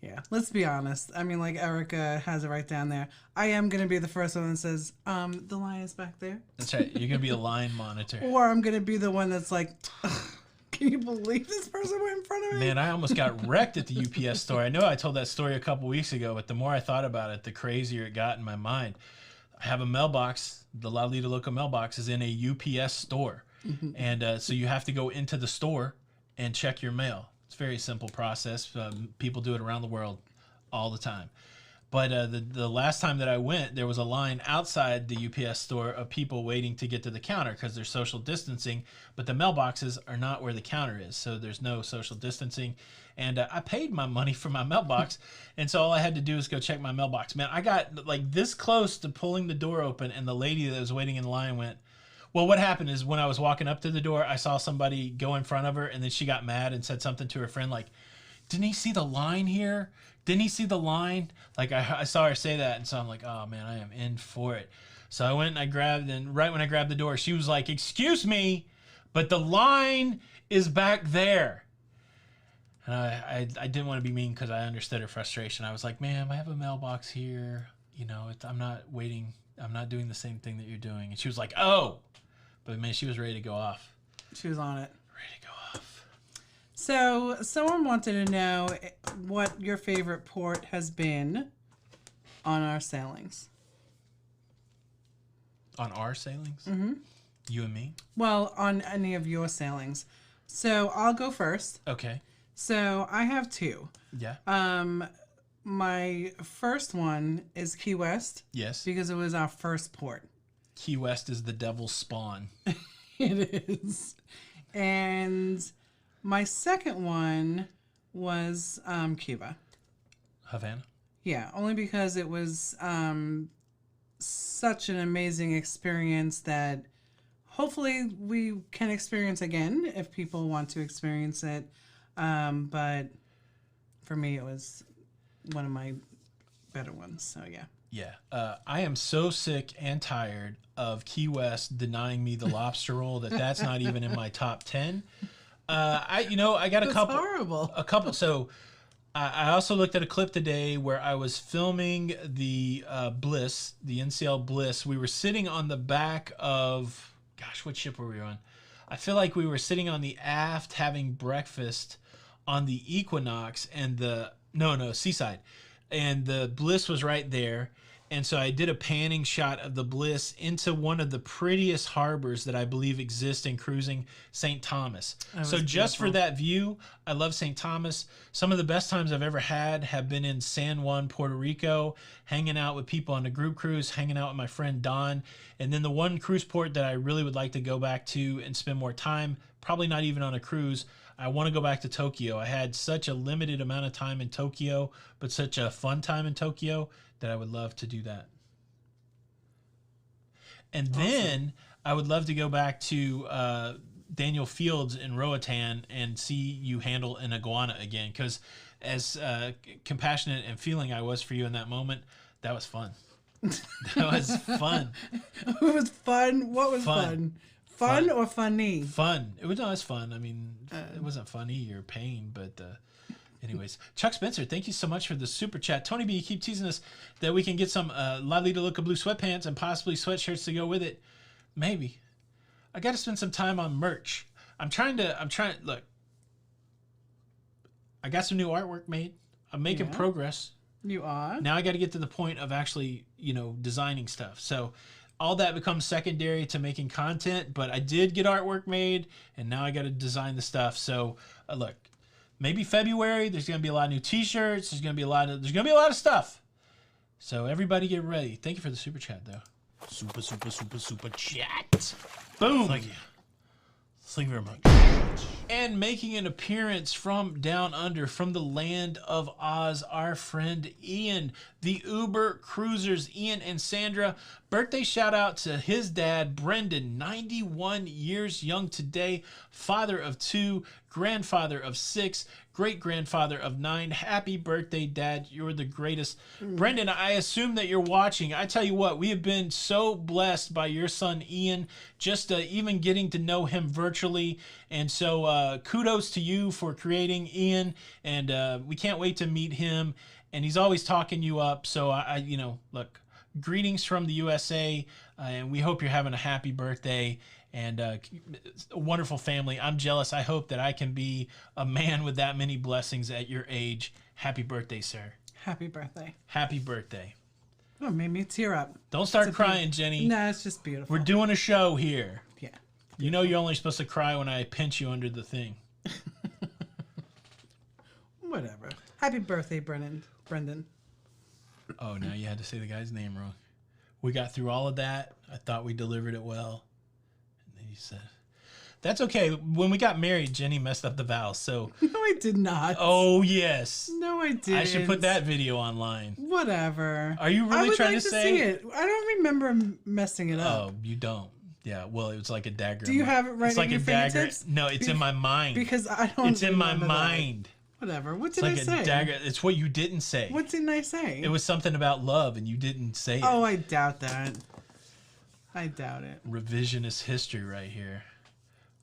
Yeah, let's be honest. I mean, like Erica has it right down there. I am going to be the first one that says, the line is back there. That's right. You're going to be a line monitor. Or I'm going to be the one that's like, can you believe this person went in front of me? Man, I almost got wrecked at the UPS store. I know I told that story a couple weeks ago, but the more I thought about it, the crazier it got in my mind. I have a mailbox. The Lido Loca mailbox is in a UPS store. And so you have to go into the store and check your mail. It's a very simple process. People do it around the world all the time. But the last time that I went, there was a line outside the UPS store of people waiting to get to the counter because there's social distancing. But the mailboxes are not where the counter is, so there's no social distancing. And I paid my money for my mailbox, and so all I had to do was go check my mailbox. Man, I got like this close to pulling the door open, and the lady that was waiting in line went, well, what happened is when I was walking up to the door, I saw somebody go in front of her, and then she got mad and said something to her friend like, didn't he see the line here? Didn't he see the line? Like, I saw her say that, and so I'm like, oh, man, I am in for it. So I went and I grabbed, and right when I grabbed the door, she was like, excuse me, but the line is back there. And I didn't want to be mean because I understood her frustration. I was like, ma'am, I have a mailbox here. You know, I'm not waiting. I'm not doing the same thing that you're doing. And she was like, oh. But, man, she was ready to go off. She was on it. Ready to go off. So, someone wanted to know what your favorite port has been on our sailings. On our sailings? Mm-hmm. You and me? Well, on any of your sailings. So, I'll go first. Okay. So, I have 2. Yeah. My first one is Key West. Yes. Because it was our first port. Key West is the devil's spawn. It is. And my second one was Cuba. Havana? Yeah, only because it was such an amazing experience that hopefully we can experience again if people want to experience it. But for me, it was one of my better ones. So yeah. Yeah. I am so sick and tired of Key West denying me the lobster roll that's not even in my top 10. I got a That's couple. horrible. A couple. So I also looked at a clip today where I was filming the Bliss, the NCL Bliss. We were sitting on the back of, gosh, what ship were we on? I feel like we were sitting on the aft having breakfast on the Equinox and Seaside. And the Bliss was right there. And so I did a panning shot of the Bliss into one of the prettiest harbors that I believe exist in cruising, St. Thomas. So just for that view, I love St. Thomas. Some of the best times I've ever had have been in San Juan, Puerto Rico, hanging out with people on a group cruise, hanging out with my friend Don. And then the one cruise port that I really would like to go back to and spend more time, probably not even on a cruise, I want to go back to Tokyo. I had such a limited amount of time in Tokyo, but such a fun time in Tokyo that I would love to do that. And then I would love to go back to Daniel Fields in Roatan and see you handle an iguana again. Because as compassionate and feeling I was for you in that moment, that was fun. That was fun. It was fun. What was fun? Fun or funny? Fun. It was fun. I mean, it wasn't funny or pain, but anyways. Chuck Spencer, thank you so much for the super chat. Tony B, you keep teasing us that we can get some Lido Loca blue sweatpants and possibly sweatshirts to go with it. Maybe. I got to spend some time on merch. I'm trying look. I got some new artwork made. I'm making progress. You are? Now I got to get to the point of actually, designing stuff. So all that becomes secondary to making content, but I did get artwork made, and now I got to design the stuff. So, look, maybe February, there's going to be a lot of new t-shirts. There's going to be a lot of stuff. So everybody get ready. Thank you for the super chat, though. Super chat. Boom. Thank you. Thank you very much. And making an appearance from down under, from the land of Oz, our friend Ian, the Uber Cruisers, Ian and Sandra. Birthday shout out to his dad, Brendan, 91 years young today, father of 2, grandfather of 6, great-grandfather of 9. Happy birthday, Dad. You're the greatest. Brendan, I assume that you're watching. I tell you what, we have been so blessed by your son, Ian, just even getting to know him virtually. And so kudos to you for creating Ian, and we can't wait to meet him. And he's always talking you up. So, look, greetings from the USA, and we hope you're having a happy birthday. And a wonderful family. I'm jealous. I hope that I can be a man with that many blessings at your age. Happy birthday, sir. Happy birthday. Happy birthday. Oh, made me tear up. Don't start crying, Jenny. No, it's just beautiful. We're doing a show here. Yeah. You know you're only supposed to cry when I pinch you under the thing. Whatever. Happy birthday, Brendan. Oh, now you had to say the guy's name wrong. We got through all of that. I thought we delivered it well. He said, "That's okay. When we got married, Jenny messed up the vows." So No, I did not. oh yes, No, I didn't. I should put that video online. Whatever. Are you really trying to say? See it. I don't remember messing it up. Oh, you don't. Yeah. Well, it was like a dagger. Do you have it right It's in like your a dagger. fingertips? No, it's in my mind. Because I don't. It's in my remember that. mind. Whatever. What It's did like I say? a dagger. It's what you didn't say. What didn't I say? It was something about love, and you didn't say it. Oh, I doubt that. I doubt it. Revisionist history right here.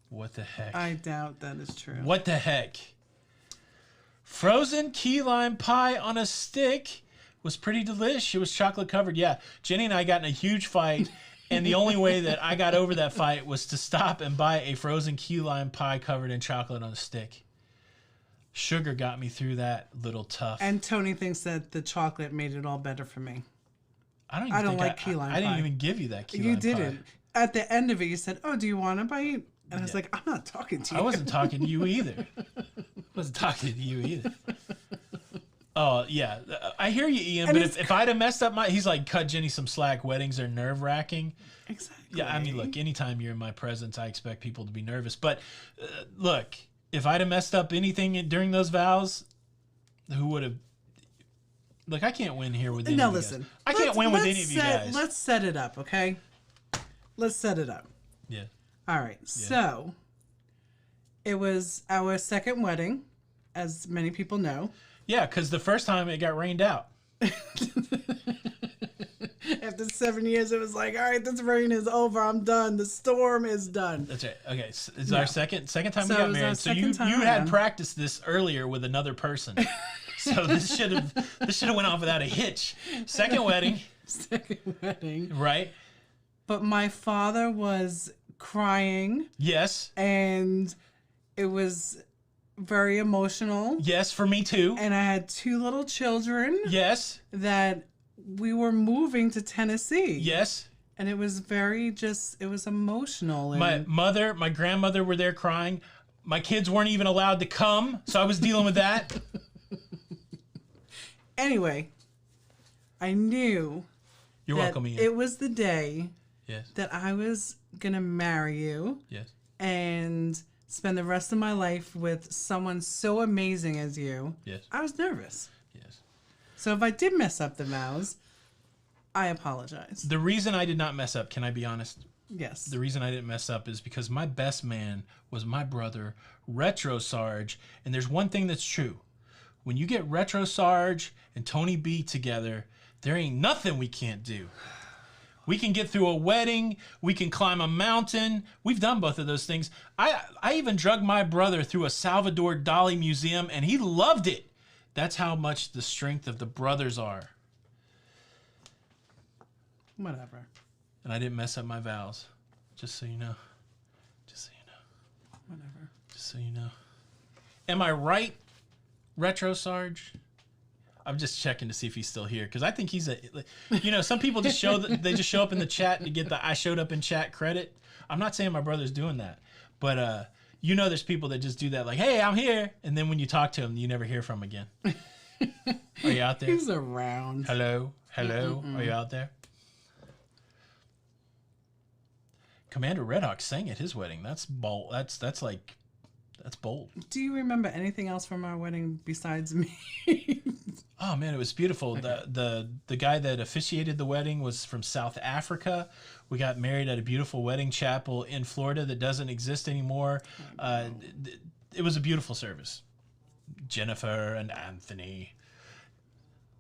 What the heck? I doubt that is true. What the heck? Frozen key lime pie on a stick was pretty delish. It was chocolate covered. Yeah, Jenny and I got in a huge fight, and the only way that I got over that fight was to stop and buy a frozen key lime pie covered in chocolate on a stick. Sugar got me through that little tough. And Tony thinks that the chocolate made it all better for me. I don't like key lime I didn't pie. even give you that key lime You pie. didn't. At the end of it, you said, "Oh, do you want a bite?" And I was like, "I'm not talking to you." I wasn't talking to you either. Oh, yeah. I hear you, Ian, And but it's if I'd have messed up he's like, cut Jenny some slack. Weddings are nerve-wracking. Exactly. Yeah, I mean, look, anytime you're in my presence, I expect people to be nervous. But look, if I'd have messed up anything during those vows, who would have... Look, I can't win here with any No, of you listen. guys. I can't win with any of you guys. Let's set it up, okay? Let's set it up. Yeah. All right. So, it was our second wedding, as many people know. Yeah, because the first time it got rained out. After 7 years, it was like, all right, this rain is over. I'm done. The storm is done. That's right. Okay, so it's our second time So we it got was our married. So you second time had around. practiced this earlier with another person. So this should have went off without a hitch. Second wedding, Second wedding. right? But my father was crying, Yes. and it was very emotional. Yes, for me too. And I had 2 little children Yes. that we were moving to Tennessee. Yes. And it was it was emotional. And My grandmother were there crying. My kids weren't even allowed to come, so I was dealing with that. anyway, I knew You're that welcome, Ian. it was the day Yes. that I was going to marry you Yes. and spend the rest of my life with someone so amazing as you. Yes. I was nervous. Yes. So if I did mess up the vows, I apologize. The reason I did not mess up, can I be honest? Yes. The reason I didn't mess up is because my best man was my brother, Retro Sarge. And there's one thing that's true. When you get Retro Sarge and Tony B together, there ain't nothing we can't do. We can get through a wedding. We can climb a mountain. We've done both of those things. I even drug my brother through a Salvador Dali museum, and he loved it. That's how much the strength of the brothers are. Whatever. And I didn't mess up my vows. Just so you know. Just so you know. Whatever. Just so you know. Am I right, Retro Sarge? I'm just checking to see if he's still here because I think he's some people just they just show up in the chat to get the I showed up in chat credit. I'm not saying my brother's doing that, but there's people that just do that, like, hey, I'm here, and then when you talk to him, you never hear from him again. Are you out there? He's around. Hello, are you out there? Commander Redhawk sang at his wedding. That's bold. That's bold. Do you remember anything else from our wedding besides me? Oh man, it was beautiful. The guy that officiated the wedding was from South Africa. We got married at a beautiful wedding chapel in Florida that doesn't exist anymore. It was a beautiful service. Jennifer and Anthony.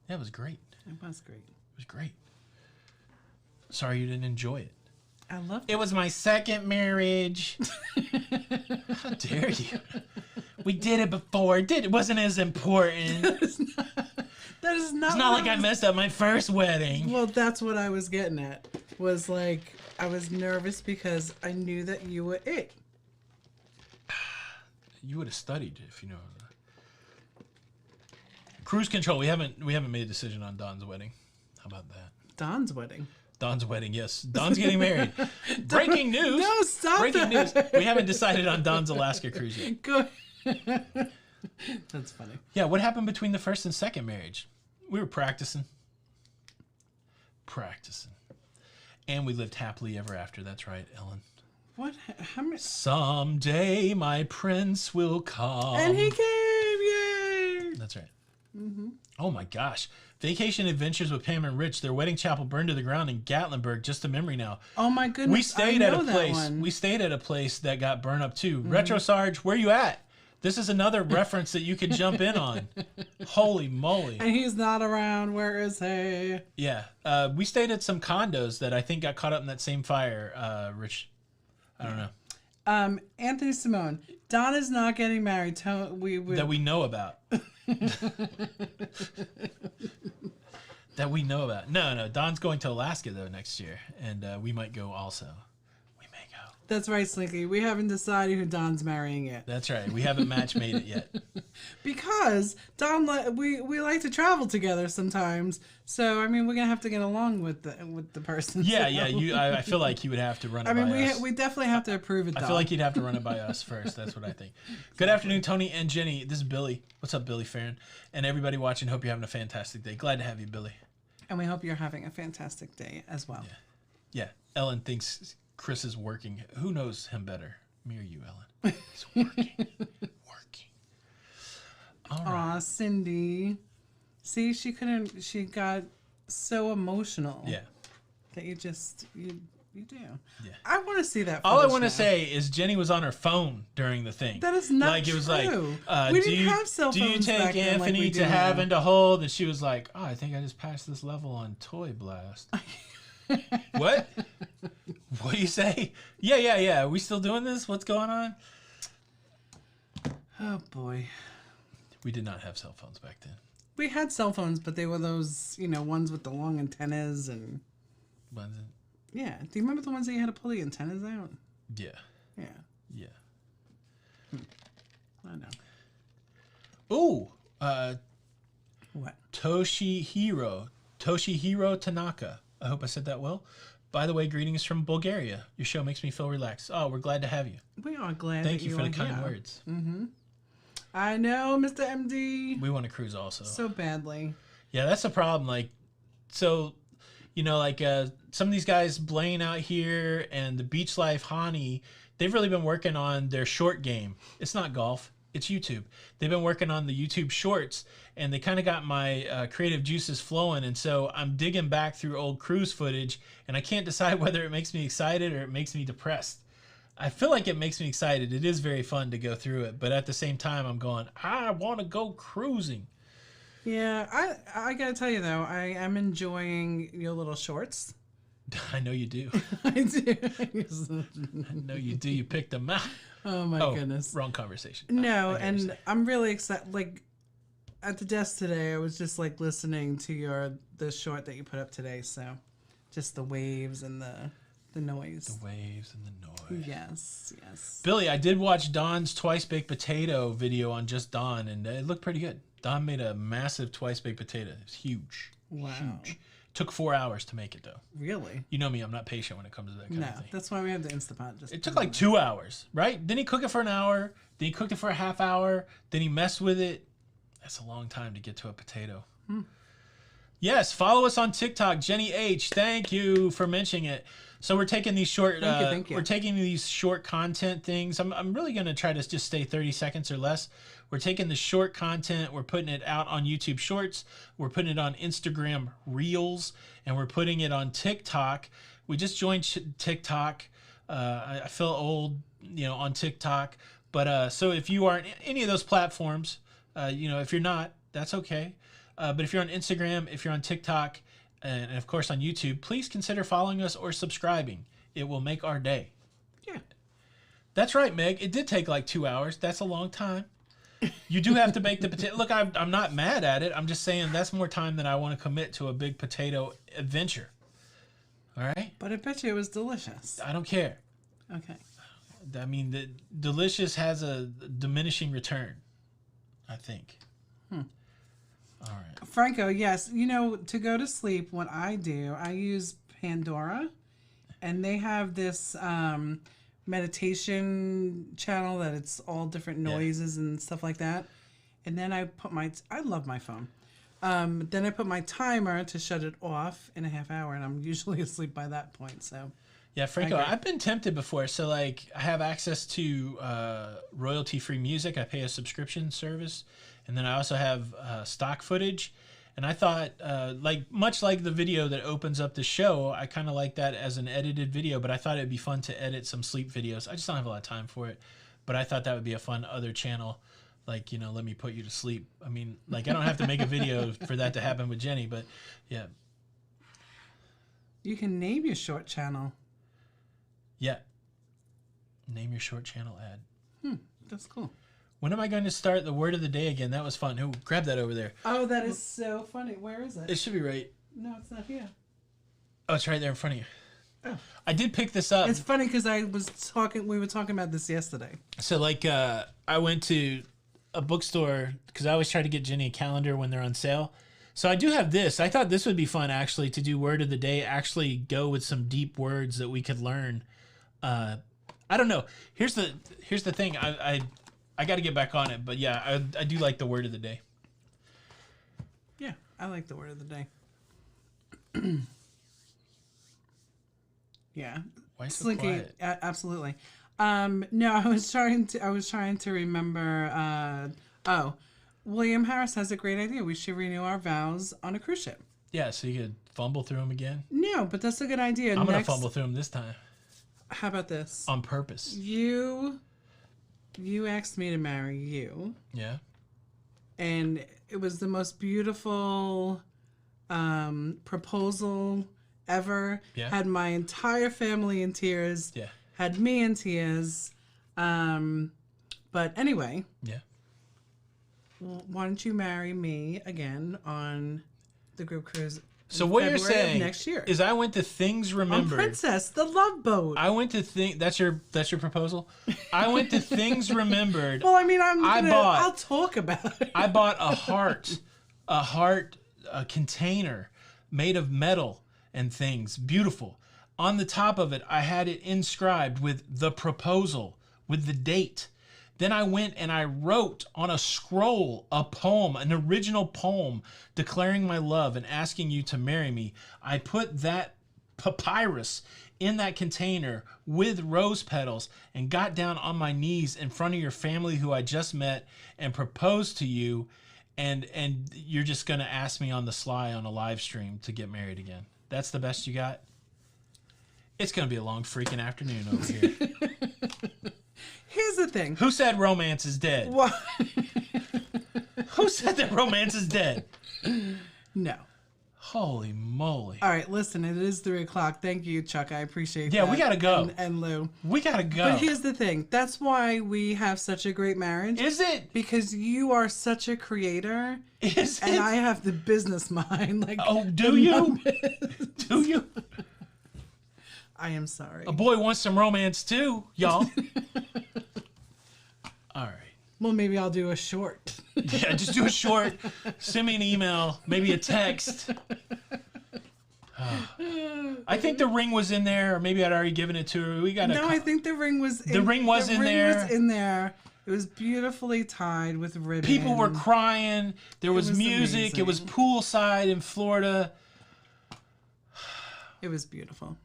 Yeah, it was great. It was great. It was great. Sorry you didn't enjoy it. I loved It was my second marriage. How dare you? We did it before. It wasn't as important. That is not. It's not like I messed up my first wedding. Well, that's what I was getting at. Was like I was nervous because I knew that you were it. You would have studied if you know. Cruise control. We haven't made a decision on Don's wedding. How about that? Don's wedding. Don's wedding. Yes, Don's getting married. Breaking news. No, stop Breaking that. news. We haven't decided on Don's Alaska cruise yet. Good. That's funny. Yeah, what happened between the first and second marriage? We were practicing. And we lived happily ever after. That's right, Ellen. What? How many? Someday my prince will come. And he came! Yay! That's right. Oh my gosh. Vacation Adventures with Pam and Rich. Their wedding chapel burned to the ground in Gatlinburg. Just a memory now. Oh my goodness! We stayed I at know a that place. one. We stayed at a place that got burned up too. Retro Sarge, where you at? This is another reference that you could jump in on. Holy moly. And he's not around. Where is he? Yeah. We stayed at some condos that I think got caught up in that same fire, Rich. I don't know. Anthony Simone. Don is not getting married. That we know about. That we know about. No. Don's going to Alaska, though, next year. And we might go also. We may go. That's right, Slinky. We haven't decided who Don's marrying yet. That's right. We haven't match made it yet. Because Don, we like to travel together sometimes. So I mean, we're gonna have to get along with the person. Yeah, so. yeah. I feel like he would have to run it I mean, by us. we definitely have to approve it. I Don. feel like he'd have to run it by us first. That's what I think. Good afternoon, Tony and Jenny. This is Billy. What's up, Billy Farron? And everybody watching, hope you're having a fantastic day. Glad to have you, Billy. And we hope you're having a fantastic day as well. Yeah. Ellen thinks Chris is working. Who knows him better? Me or you, Ellen? He's working. All right. Aw, Cindy. See, she couldn't. She got so emotional. Yeah. That you just you do. Yeah. I want to see that. All I footage want to now. say is Jenny was on her phone during the thing. That is not like it was true. like We do didn't you have cell do you phones take back then like Anthony we to do have now. and to hold? And she was like, oh, I think I just passed this level on Toy Blast. What? What do you say? Yeah. Are we still doing this? What's going on? Oh boy. We did not have cell phones back then. We had cell phones, but they were those, ones with the long antennas and Was it? yeah. Do you remember the ones that you had to pull the antennas out? Yeah. Yeah, Yeah. I know. Ooh, What? Toshihiro Tanaka. I hope I said that well. By the way, greetings from Bulgaria. Your show makes me feel relaxed. Oh, we're glad to have you. We are glad. Thank that you for the are kind here. words. I know, Mr. MD. We want to cruise also. So badly. Yeah, that's the problem. Like, so, some of these guys, Blaine out here and the Beach Life Hani, they've really been working on their short game. It's not golf. It's YouTube. They've been working on the YouTube shorts, and they kind of got my creative juices flowing. And so I'm digging back through old cruise footage, and I can't decide whether it makes me excited or it makes me depressed. I feel like it makes me excited. It is very fun to go through it, but at the same time, I'm going, I want to go cruising. Yeah, I gotta tell you though, I am enjoying your little shorts. I know you do. I do. I know you do. You picked them out. Oh my goodness. Wrong conversation. No, I get what you're and saying. I'm really excited. Like at the desk today, I was just like listening to the short that you put up today. So, just the waves and the noise. The waves and the noise. Yes. Billy, I did watch Don's Twice Baked Potato video on Just Don, and it looked pretty good. Don made a massive Twice Baked Potato. It was huge. Wow. Huge. Took 4 hours to make it, though. Really? You know me, I'm not patient when it comes to that kind No, of thing. that's why we have the Instapot. Just It took like 2 hours, right? Then he cooked it for an hour. Then he cooked it for a half hour. Then he messed with it. That's a long time to get to a potato. Yes, follow us on TikTok, Jenny H. Thank you for mentioning it. So we're taking these short. Thank you. We're taking these short content things. I'm really gonna try to just stay 30 seconds or less. We're taking the short content. We're putting it out on YouTube Shorts. We're putting it on Instagram Reels, and we're putting it on TikTok. We just joined TikTok. I feel old, on TikTok. But so if you are on any of those platforms, if you're not, that's okay. But if you're on Instagram, if you're on TikTok, and of course on YouTube, please consider following us or subscribing. It will make our day. Yeah. That's right, Meg. It did take like 2 hours. That's a long time. You do have to bake the potato. Look, I'm not mad at it. I'm just saying that's more time than I want to commit to a big potato adventure. All right? But I bet you it was delicious. I don't care. Okay. I mean, the delicious has a diminishing return, I think. All right. Franco, yes. To go to sleep, what I do, I use Pandora, and they have this meditation channel that it's all different noises and stuff like that. And then I love my phone. Then I put my timer to shut it off in a half hour, and I'm usually asleep by that point. So, Yeah, Franco, agree. I've been tempted before. So, I have access to royalty-free music. I pay a subscription service. And then I also have stock footage. And I thought, much like the video that opens up the show, I kind of like that as an edited video. But I thought it'd be fun to edit some sleep videos. I just don't have a lot of time for it. But I thought that would be a fun other channel. Let me put you to sleep. I mean, I don't have to make a video for that to happen with Jenny. But, yeah. you can name your short channel. Yeah. Name your short channel ad. That's cool. When am I going to start the word of the day again? That was fun. Ooh, grab that over there. Oh, that is so funny. Where is it? It should be right. No, it's not here. Oh, it's right there in front of you. Oh. I did pick this up. It's funny because we were talking about this yesterday. So, I went to a bookstore because I always try to get Jenny a calendar when they're on sale. So I do have this. I thought this would be fun, actually, to do word of the day, actually go with some deep words that we could learn. I don't know. Here's the thing. I got to get back on it, but yeah, I do like the word of the day. Yeah, I like the word of the day. Yeah, Why so Slinky, quiet? absolutely. No, I was trying to remember. William Harris has a great idea. We should renew our vows on a cruise ship. Yeah, so you could fumble through them again. No, but that's a good idea. I'm gonna fumble through them this time How about this? on purpose. You asked me to marry you, Yeah. and it was the most beautiful proposal ever. Yeah. Had my entire family in tears. Yeah. Had me in tears. But anyway, Yeah. why don't you marry me again on the group cruise? So in what you're February of saying next year is I went to Things on Remembered. Princess, the Love Boat. I went to that's your proposal. I went to Things Remembered. Well, I mean, I'll talk about it. I bought a heart container made of metal and things, beautiful. On the top of it, I had it inscribed with the proposal, with the date. Then I went and I wrote on a scroll a poem, an original poem declaring my love and asking you to marry me. I put that papyrus in that container with rose petals and got down on my knees in front of your family who I just met and proposed to you, and you're just going to ask me on the sly on a live stream to get married again. That's the best you got? It's going to be a long freaking afternoon over here. Here's the thing. Who said romance is dead? What? Who said that romance is dead? No. Holy moly. All right, listen, it is 3 o'clock. Thank you, Chuck. I appreciate that. Yeah, we gotta go. And Lou. We gotta go. But here's the thing. That's why we have such a great marriage. Is it? Because you are such a creator. Is And it? I have the business mind. Like, Oh, do you? Do you? I am sorry. A boy wants some romance too, y'all. All right. Well, maybe I'll do a short. Yeah, just do a short. Send me an email, maybe a text. I think the ring was in there, or maybe I'd already given it to her. We got No, I think the ring was in, The ring was in there. was in there. It was beautifully tied with ribbon. people were crying. There was was music. It was amazing. poolside in Florida. It was beautiful.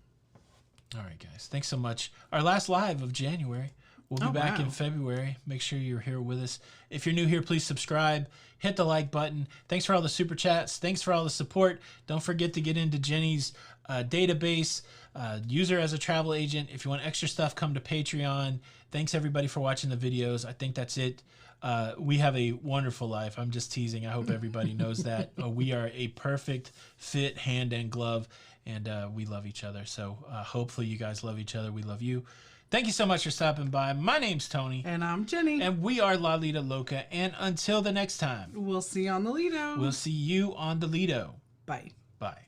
All right, guys. Thanks so much. Our last live of January. We'll be back in wow. February. Make sure you're here with us. If you're new here, please subscribe. Hit the like button. Thanks for all the super chats. Thanks for all the support. Don't forget to get into Jenny's database. Use her as a travel agent. If you want extra stuff, come to Patreon. Thanks, everybody, for watching the videos. I think that's it. We have a wonderful life. I'm just teasing. I hope everybody knows that. We are a perfect fit hand and glove, and we love each other. So hopefully you guys love each other. We love you. Thank you so much for stopping by. My name's Tony. And I'm Jenny. And we are Lido Loca. And until the next time, We'll see you on the Lido. we'll see you on the Lido. Bye. Bye.